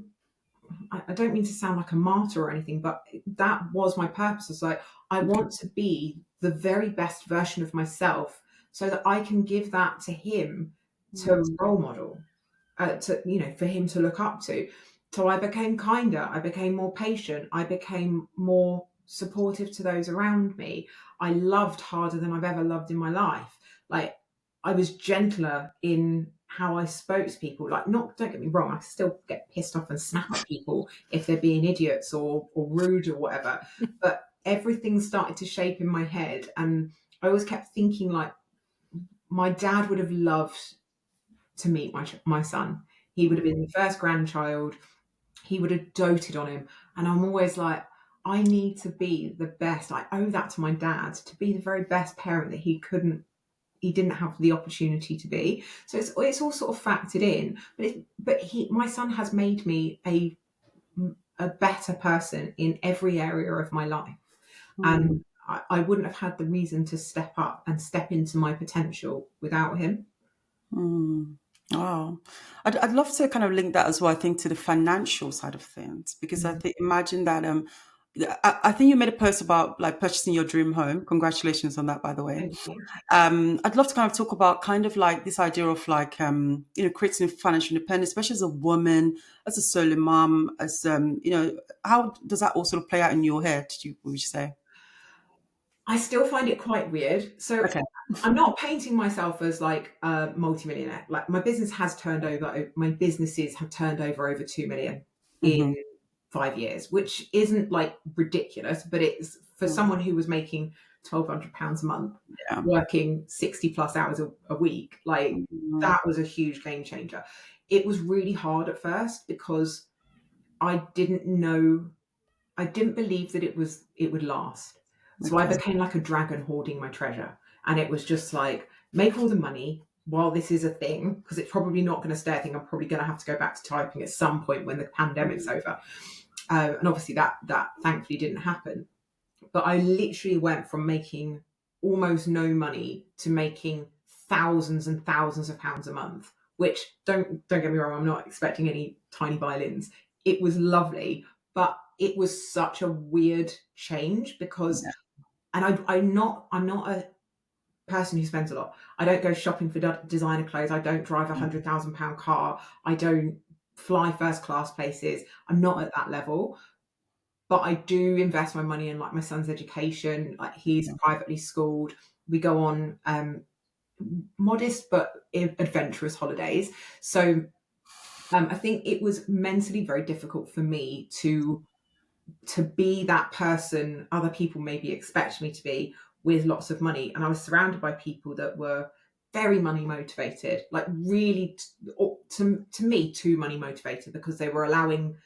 I don't mean to sound like a martyr or anything, but that was my purpose. It's like, I want to be the very best version of myself so that I can give that to him, to role model, for him to look up to. So I became kinder, I became more patient, I became more supportive to those around me. I loved harder than I've ever loved in my life. Like, I was gentler in how I spoke to people. Like, don't get me wrong, I still get pissed off and snap at people if they're being idiots or rude or whatever. But everything started to shape in my head, and I always kept thinking, like, my dad would have loved to meet my son. He would have been the first grandchild. He would have doted on him. And I'm always like, I need to be the best. I owe that to my dad, to be the very best parent that he didn't have the opportunity to be. So it's all sort of factored in. But my son has made me a better person in every area of my life. And I wouldn't have had the reason to step up and step into my potential without him. Oh, I'd love to kind of link that as well, I think, to the financial side of things, because I think, imagine that, I think you made a post about like purchasing your dream home. Congratulations on that, by the way. Thank you. I'd love to kind of talk about kind of like this idea of like, creating financial independence, especially as a woman, as a solo mom, as, how does that all sort of play out in your head, would you say? I still find it quite weird. So I'm not painting myself as like a multimillionaire. Like, my businesses have turned over over 2 million in 5 years, which isn't like ridiculous, but it's for someone who was making £1,200 a month, working 60 plus hours a week. Like, that was a huge game changer. It was really hard at first because I didn't believe that it would last. So I became like a dragon hoarding my treasure. And it was just like, make all the money while this is a thing, because it's probably not going to stay a thing. I'm probably going to have to go back to typing at some point when the pandemic's over. And obviously that thankfully didn't happen. But I literally went from making almost no money to making thousands and thousands of pounds a month, which don't get me wrong, I'm not expecting any tiny violins. It was lovely, but it was such a weird change because, and I'm not a person who spends a lot. I don't go shopping for designer clothes. I don't drive £100,000 car. I don't fly first class places. I'm not at that level, but I do invest my money in like my son's education. Like, he's privately schooled. We go on modest but adventurous holidays. So I think it was mentally very difficult for me to to be that person other people maybe expect me to be, with lots of money. And I was surrounded by people that were very money motivated, like really to me too money motivated, because they were allowing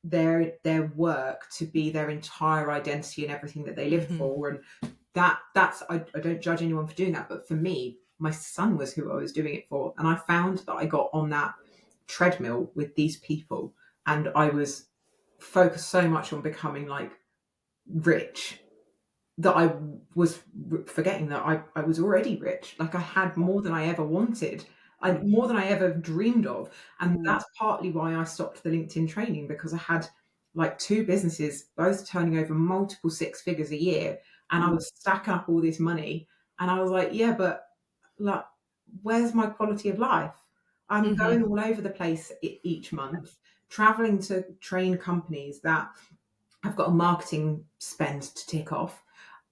their work to be their entire identity and everything that they lived for. And that's I don't judge anyone for doing that, but for me, my son was who I was doing it for. And I found that I got on that treadmill with these people, and I was focused so much on becoming like rich that I was forgetting that I was already rich. Like I had more than I ever wanted, more than I ever dreamed of. And that's partly why I stopped the LinkedIn training, because I had like 2 businesses, both turning over multiple 6 figures a year. And I was stacking up all this money. And I was like, yeah, but like, where's my quality of life? I'm going all over the place each month, traveling to train companies that I've got a marketing spend to tick off.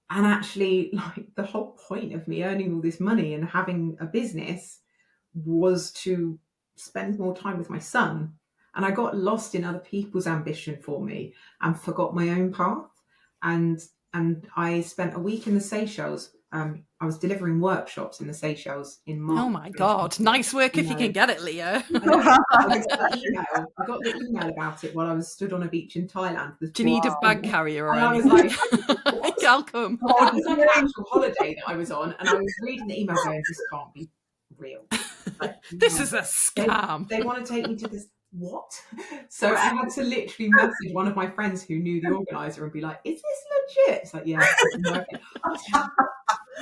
And actually, like, the whole point of me earning all this money and having a business was to spend more time with my son. And I got lost in other people's ambition for me and forgot my own path. And I spent a week in the Seychelles. I was delivering workshops in the Seychelles in March. Oh my God. Nice work if you can get it, Leah. I got the email about it while I was stood on a beach in Thailand. Do you need a bag carrier or and anything? I was like, I'll come. it was like an actual holiday that I was on, and I was reading the email going, this can't be real. Like, This is a scam. They want to take me to this. What? So I had to literally message one of my friends who knew the organizer and be like, is this legit? It's like, yeah.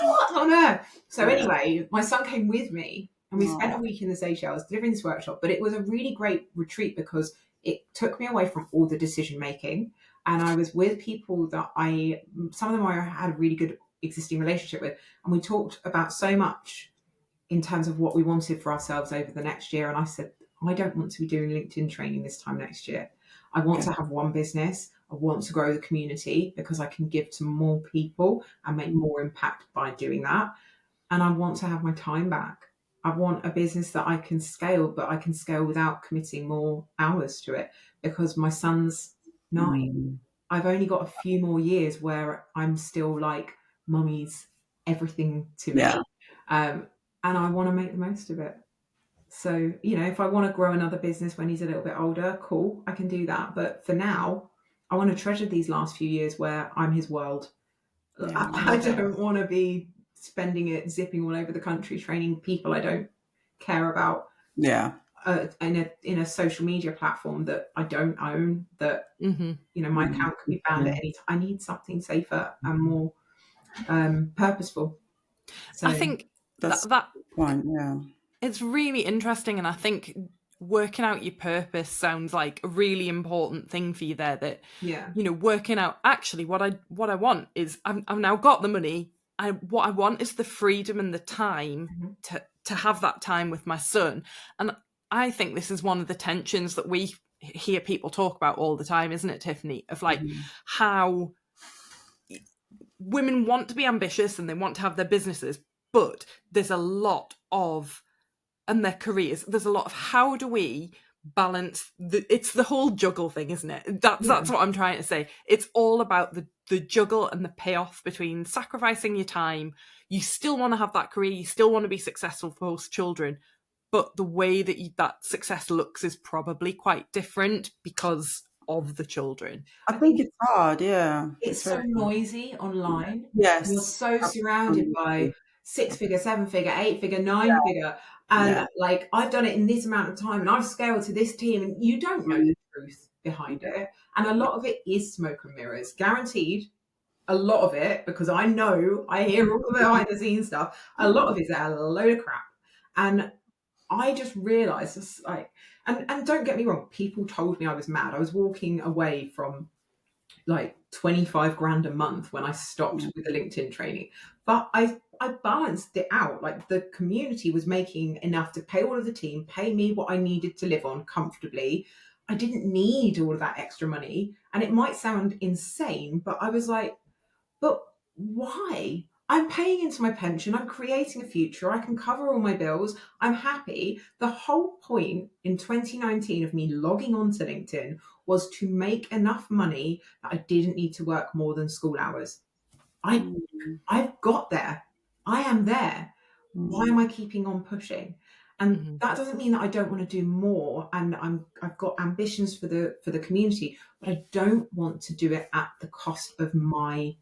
What on earth? So anyway, my son came with me, and we spent a week in the Seychelles delivering this workshop. But it was a really great retreat because it took me away from all the decision making, and I was with people that some of them I had a really good existing relationship with, and we talked about so much in terms of what we wanted for ourselves over the next year. And I said, I don't want to be doing LinkedIn training this time next year. I want to have one business. I want to grow the community because I can give to more people and make more impact by doing that. And I want to have my time back. I want a business that I can scale, but I can scale without committing more hours to it, because my son's 9. I've only got a few more years where I'm still like, mummy's everything to me. And I want to make the most of it. So, if I want to grow another business when he's a little bit older, cool, I can do that. But for now, I want to treasure these last few years where I'm his world. I don't want to be spending it zipping all over the country training people I don't care about. In a social media platform that I don't own, that my account can be banned at any time. I need something safer and more purposeful. So I think that's that fine. It's really interesting, and I think working out your purpose sounds like a really important thing for you there. That working out actually what I want is I've now got the money. What I want is the freedom and the time to have that time with my son. And I think this is one of the tensions that we hear people talk about all the time, isn't it, Tiffany? Of like how women want to be ambitious and they want to have their businesses, but there's a lot of, and their careers, there's a lot of how do we balance it's the whole juggle thing, isn't it? That's what I'm trying to say. It's all about the juggle and the payoff between sacrificing your time. You still want to have that career, you still want to be successful post children, but the way that that success looks is probably quite different because of the children. I think it's hard, It's so noisy online. Yes. You're so surrounded by 6-figure, 7-figure, 8-figure, 9-figure. And like, I've done it in this amount of time and I've scaled to this team, and you don't know the truth behind it. And a lot of it is smoke and mirrors, guaranteed. A lot of it, because I hear all the behind the scenes stuff. A lot of it's a load of crap. And I just realized this, like, and don't get me wrong, people told me I was mad. I was walking away from like 25 grand a month when I stopped with the LinkedIn training. But I balanced it out. Like, the community was making enough to pay all of the team, pay me what I needed to live on comfortably. I didn't need all of that extra money. And it might sound insane, but I was like, but why? I'm paying into my pension. I'm creating a future. I can cover all my bills. I'm happy. The whole point in 2019 of me logging onto LinkedIn was to make enough money that I didn't need to work more than school hours. I've got there. I am there. Why am I keeping on pushing? And that doesn't mean that I don't want to do more. And I've got ambitions for the community, but I don't want to do it at the cost of my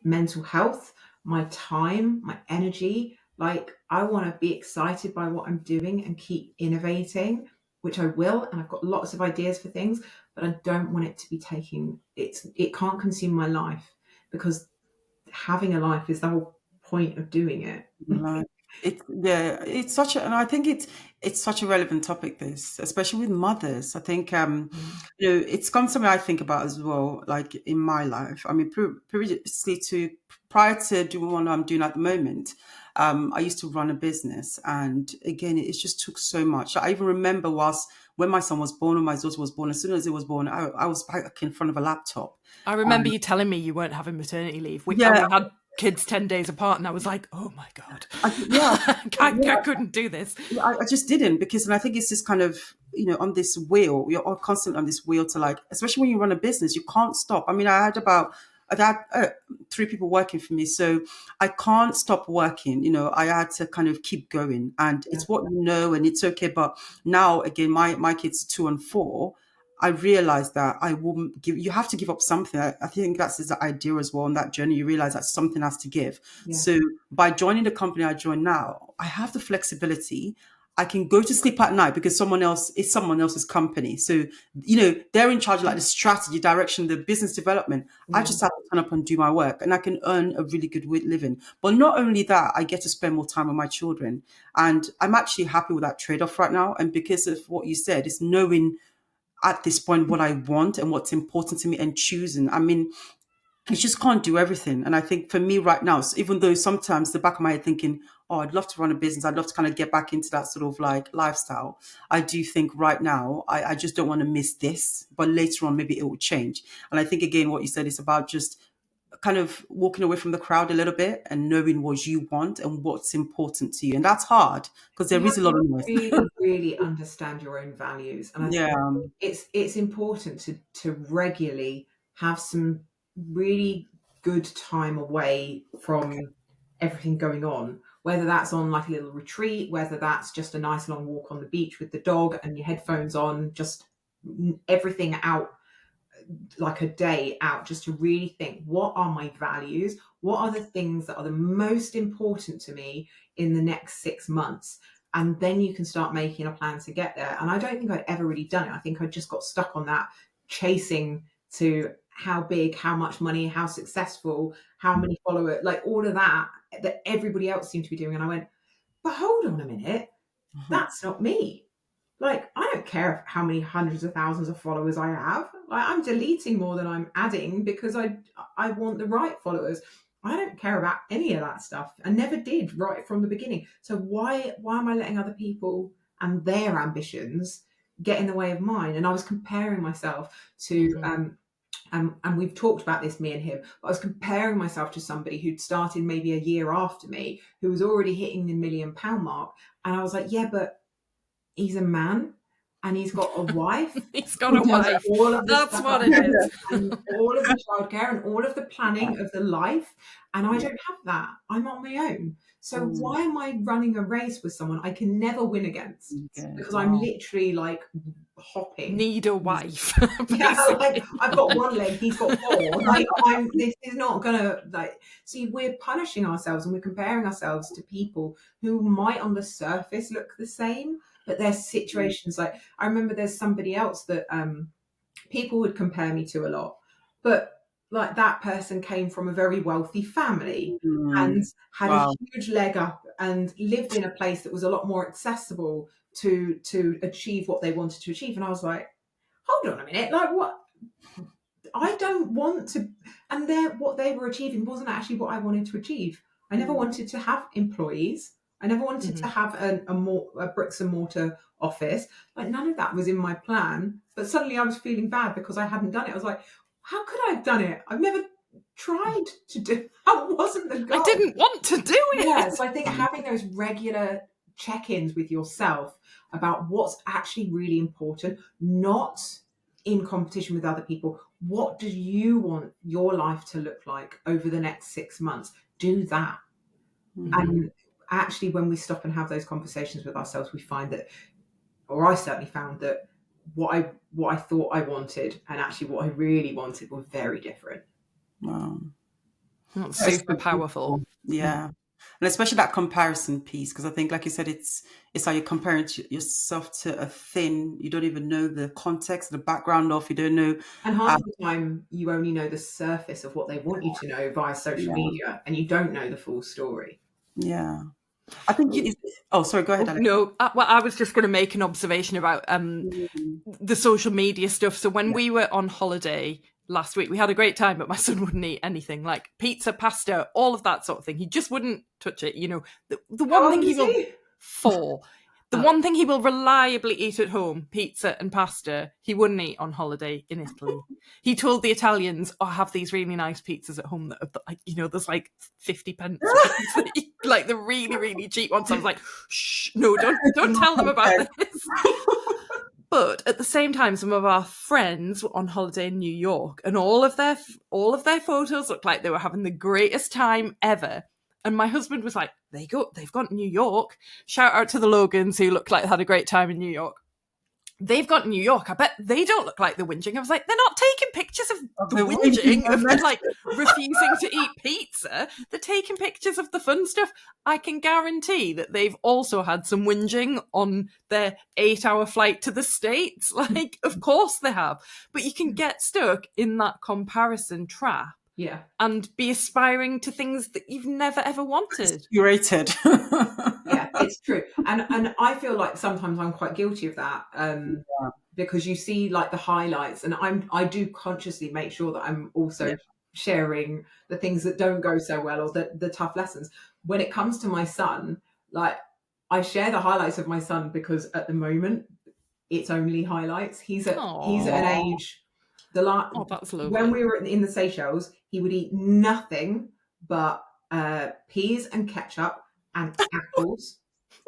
mental health, my time, my energy. Like, I want to be excited by what I'm doing and keep innovating, which I will. And I've got lots of ideas for things, but I don't want it to be it can't consume my life, because having a life is the whole point of doing it. Like, it's such a, and I think it's such a relevant topic, this, especially with mothers. I think it's something I think about as well, like in my life. I mean, previously prior to doing what I'm doing at the moment, I used to run a business, and again, it just took so much. I even remember when my son was born or my daughter was born, as soon as it was born, I was back in front of a laptop. I remember you telling me you weren't having maternity leave. We Yeah. had kids 10 days apart, and I was like, oh my God. I couldn't do this. I just didn't, and I think it's this kind of, on this wheel, you're all constant on this wheel to, like, especially when you run a business, you can't stop. I mean, I had 3 people working for me, so I can't stop working. I had to kind of keep going, and it's what and it's okay. But now, again, my kids are 2 and 4. I realized that you have to give up something. I think that's the idea as well. On that journey, you realize that something has to give. Yeah. So by joining the company I join now, I have the flexibility. I can go to sleep at night because someone else's company. So, they're in charge of, like, the strategy, direction, the business development. I just have to turn up and do my work, and I can earn a really good living. But not only that, I get to spend more time with my children. And I'm actually happy with that trade-off right now. And because of what you said, it's knowing at this point what I want and what's important to me and choosing. I mean, you just can't do everything. And I think for me right now, so even though sometimes the back of my head thinking, oh, I'd love to run a business, I'd love to kind of get back into that sort of like lifestyle, I do think right now, I just don't want to miss this, but later on, maybe it will change. And I think, again, what you said is about just kind of walking away from the crowd a little bit and knowing what you want and what's important to you. And that's hard because there is a lot of noise. Really understand your own values. And I think it's important to regularly have some really good time away from everything going on, whether that's on like a little retreat, whether that's just a nice long walk on the beach with the dog and your headphones on, just everything out, like a day out, just to really think, what are my values? What are the things that are the most important to me in the next 6 months? And then you can start making a plan to get there. And I don't think I'd ever really done it. I think I just got stuck on that, chasing to how big, how much money, how successful, how many followers, like all of that everybody else seemed to be doing. And I went, but hold on a minute, that's not me. Like, I don't care how many hundreds of thousands of followers I have. Like, I'm deleting more than I'm adding because I want the right followers. I don't care about any of that stuff. I never did right from the beginning. So why am I letting other people and their ambitions get in the way of mine? And I was comparing myself to, and we've talked about this, me and him, but I was comparing myself to somebody who'd started maybe a year after me, who was already hitting the £1 million mark. And I was like, yeah, but he's a man and he's got a wife. He's got a wife. That's what it is. And all of the childcare and all of the planning of the life. And I don't have that. I'm on my own. So why am I running a race with someone I can never win against? Because I'm literally like hopping. Need a wife. Yeah, like I've got one leg, he's got 4. Like, this is not gonna, like, see, we're punishing ourselves and we're comparing ourselves to people who might on the surface look the same, but there's situations, like, I remember there's somebody else that people would compare me to a lot, but like that person came from a very wealthy family and had a huge leg up and lived in a place that was a lot more accessible to achieve what they wanted to achieve. And I was like, hold on a minute, like, what? I don't want to. And what they were achieving wasn't actually what I wanted to achieve. I never wanted to have employees. I never wanted to have a bricks and mortar office. Like, none of that was in my plan. But suddenly I was feeling bad because I hadn't done it. I was like, how could I have done it? I've never tried to do. That wasn't the goal. I didn't want to do it. Yeah, so I think having those regular check-ins with yourself about what's actually really important, not in competition with other people. What do you want your life to look like over the next 6 months? Do that. And actually, when we stop and have those conversations with ourselves, we find that, or I certainly found that, what I thought I wanted and actually what I really wanted were very different. Wow. That's super powerful. Yeah. And especially that comparison piece, because I think, like you said, it's how you're comparing yourself to a thing you don't even know the context, the background of, you don't know. And half the time, you only know the surface of what they want you to know via social media, and you don't know the full story. Yeah. I think sorry, go ahead, Alex. No, I was just going to make an observation about the social media stuff. So when we were on holiday last week, we had a great time, but my son wouldn't eat anything like pizza, pasta, all of that sort of thing. He just wouldn't touch it. You know, the one thing he will one thing he will reliably eat at home, pizza and pasta, he wouldn't eat on holiday in Italy. He told the Italians, I have these really nice pizzas at home that are, like, you know, there's like 50 pence, like the really, really cheap ones. I was like, shh, no, don't tell them about this. But at the same time, some of our friends were on holiday in New York, and all of their photos looked like they were having the greatest time ever. And my husband was like, they've gone to New York. Shout out to the Logans, who looked like they had a great time in New York. They've got New York. I bet they don't look like they're whinging. I was like, they're not taking pictures of the whinging, of like refusing to eat pizza. They're taking pictures of the fun stuff. I can guarantee that they've also had some whinging on their 8-hour flight to the States. Like, of course they have. But you can get stuck in that comparison trap. Yeah. And be aspiring to things that you've never ever wanted. Curated. Yeah, it's true. And I feel like sometimes I'm quite guilty of that. Because you see like the highlights, and I do consciously make sure that I'm also sharing the things that don't go so well, or the tough lessons. When it comes to my son, like, I share the highlights of my son because at the moment it's only highlights. He's at an age. That's lovely. When we were in the Seychelles, he would eat nothing but peas and ketchup and apples.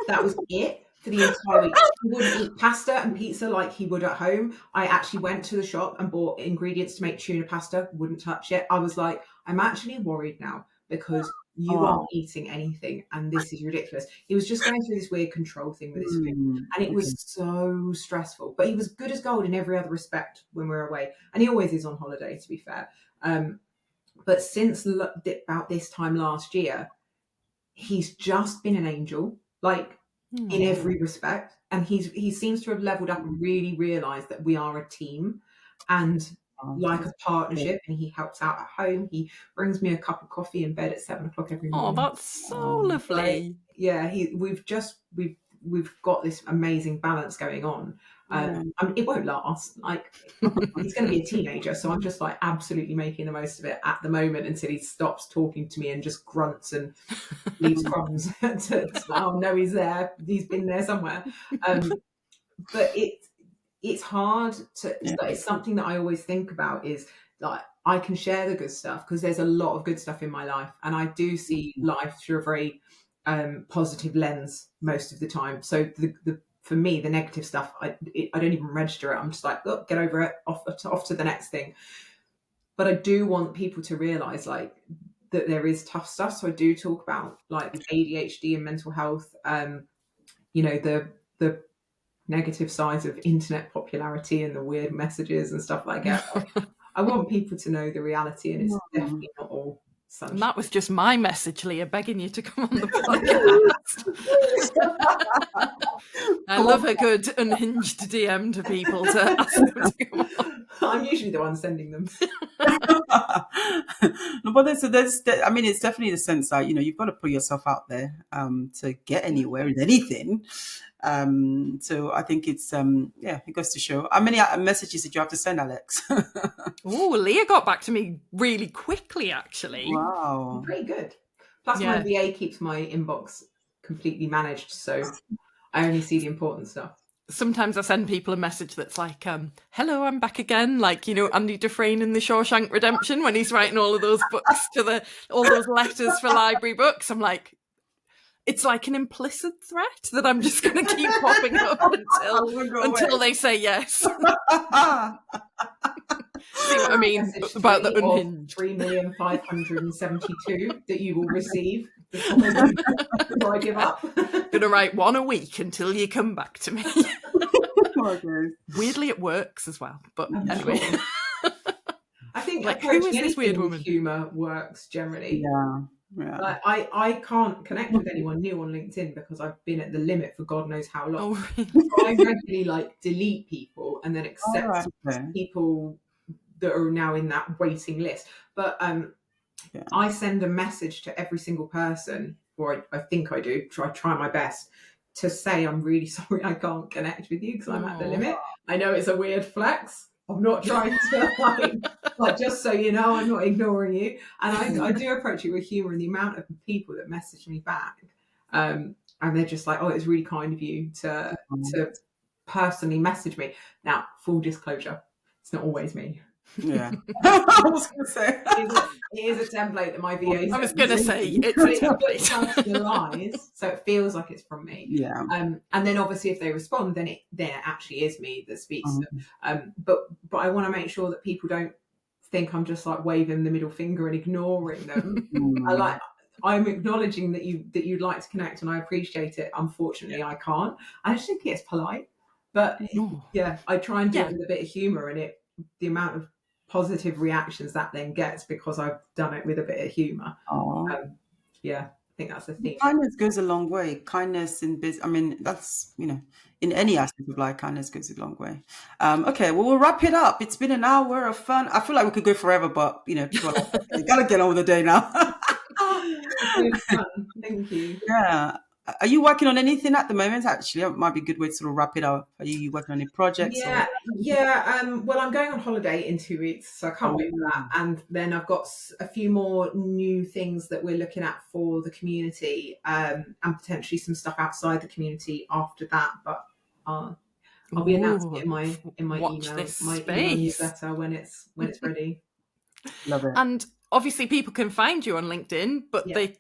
That was it for the entire week. He wouldn't eat pasta and pizza like he would at home. I actually went to the shop and bought ingredients to make tuna pasta. Wouldn't touch it. I was like, I'm actually worried now because you aren't eating anything and this is ridiculous. He was just going through this weird control thing with his food, and it was so stressful. But he was good as gold in every other respect when we were away, and he always is on holiday, to be fair. But since about this time last year, he's just been an angel, like in every respect, and he seems to have leveled up and really realised that we are a team and like a partnership, and he helps out at home. He brings me a cup of coffee in bed at 7 o'clock every morning. Oh, that's so lovely. Yeah, we've got this amazing balance going on. It won't last. Like, he's going to be a teenager, so I'm just like absolutely making the most of it at the moment until he stops talking to me and just grunts and leaves crumbs. Oh no, he's there. He's been there somewhere. But it's hard to. It's something that I always think about. Is like, I can share the good stuff because there's a lot of good stuff in my life, and I do see life through a very positive lens most of the time. So for me, the negative stuff, I don't even register it. I'm just like, look, get over it, off to the next thing. But I do want people to realise, like, that there is tough stuff. So I do talk about like ADHD and mental health. You know, the negative sides of internet popularity and the weird messages and stuff like that. I want people to know the reality, and it's definitely not all sunshine. And that was just my message, Leah, begging you to come on the podcast. I love a good unhinged DM to people to ask them to come on. I'm usually the one sending them. No, but I mean, it's definitely the sense that, you know, you've got to put yourself out there to get anywhere with anything. So I think it's it goes to show. How many messages did you have to send, Alex? Oh, Leah got back to me really quickly, actually. Wow, pretty good. Plus, my VA keeps my inbox completely managed, so I only see the important stuff. Sometimes I send people a message that's like, hello, I'm back again. Like, you know, Andy Dufresne in The Shawshank Redemption, when he's writing all of those books all those letters for library books. I'm like, it's like an implicit threat that I'm just going to keep popping up until they say yes. See what I mean about the unhinged? 3,572 that you will receive before I give up. Gonna write one a week until you come back to me. Weirdly, it works as well. But anyway, I think like, who is this weird woman? Humour works generally. Yeah. Like, I can't connect with anyone new on LinkedIn because I've been at the limit for God knows how long. Oh, really? So I regularly like delete people and then accept people that are now in that waiting list. But I send a message to every single person, or I think I do. Try my best to say I'm really sorry I can't connect with you because I'm at the limit. I know it's a weird flex. I'm not trying to like just so you know, I'm not ignoring you. And I do approach it with humour, and the amount of people that message me back, and they're just like, oh, it's really kind of you to personally message me. Now, full disclosure, it's not always me. Yeah. I was going to say. It is a template that my VA I was going to say, it's a template. So it feels like it's from me. Yeah. And then obviously if they respond, then it actually is me that speaks to them. But I want to make sure that people don't think I'm just like waving the middle finger and ignoring them. I'm acknowledging that you'd like to connect, and I appreciate it. Unfortunately, I can't. I just think it's polite. But yeah, I try and do it with a bit of humour, and the amount of positive reactions that then gets because I've done it with a bit of humour. Yeah, I think that's the thing. Kindness goes a long way. Kindness in business, I mean, that's, in any aspect of life, kindness goes a long way. Okay, well, we'll wrap it up. It's been an hour of fun. I feel like we could go forever, but, people are like, you got to get on with the day now. It's been fun. Thank you. Yeah. Are you working on anything at the moment? Actually, it might be a good way to sort of wrap it up. Are you working on any projects? Yeah. Well, I'm going on holiday in 2 weeks, so I can't wait for that. And then I've got a few more new things that we're looking at for the community, and potentially some stuff outside the community after that. But I'll be announcing it in my email, email newsletter when it's ready. Love it. And obviously, people can find you on LinkedIn, but they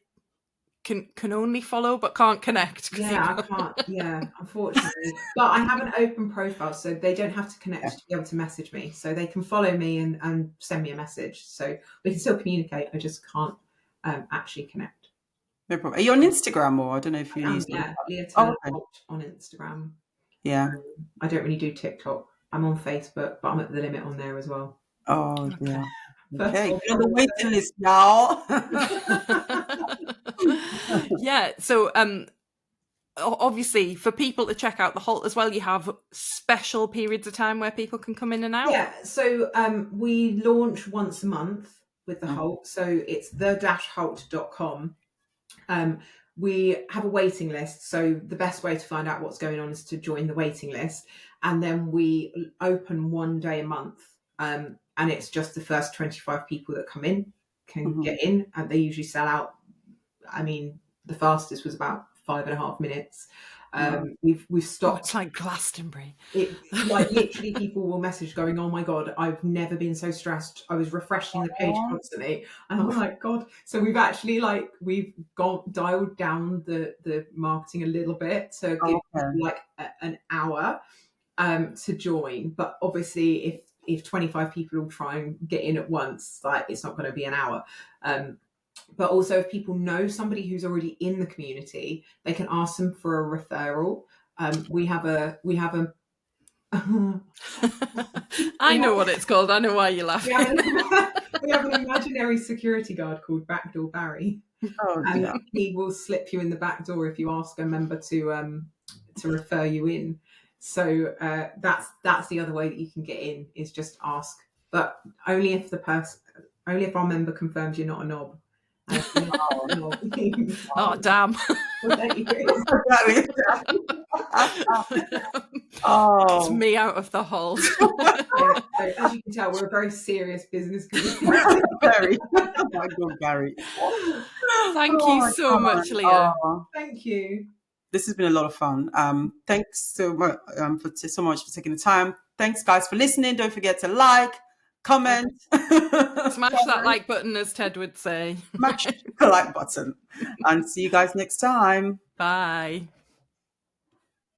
can only follow but can't connect. I can't. Yeah, unfortunately. But I have an open profile, so they don't have to connect to be able to message me. So they can follow me and send me a message. So we can still communicate. I just can't actually connect. No problem. Are you on Instagram, or I don't know if you use HoLT on Instagram. Yeah. I don't really do TikTok. I'm on Facebook, but I'm at the limit on there as well. Oh, yeah. Okay, you're on the waiting list now. Yeah, so obviously for people to check out the HoLT as well, you have special periods of time where people can come in and out. Yeah, so we launch once a month with the HoLT, so it's the-HoLT.com. We have a waiting list, so the best way to find out what's going on is to join the waiting list, and then we open one day a month, and it's just the first 25 people that come in can get in, and they usually sell out. I mean, the fastest was about 5.5 minutes. We've stopped. It's like Glastonbury. Like literally, people will message going, "Oh my god, I've never been so stressed. I was refreshing the page constantly," and I'm like, "God!" So we've actually dialed down the marketing a little bit to give people an hour to join. But obviously, if 25 people will try and get in at once, it's not going to be an hour. But also, if people know somebody who's already in the community, they can ask them for a referral. We have a. I know what it's called. I know why you're laughing. We have an imaginary security guard called Backdoor Barry, and he will slip you in the back door if you ask a member to refer you in. So that's the other way that you can get in, is just ask, but only if our member confirms you're not a knob. Oh, damn. It's me out of the hole. So, as you can tell, we're a very serious business community. Very. Oh my God, Gary. Thank you so much, Leah. Thank you. This has been a lot of fun. Thanks so much for taking the time. Thanks, guys, for listening. Don't forget to like, comment, Smash that like button, as Ted would say. smash the like button, and see you guys next time. Bye.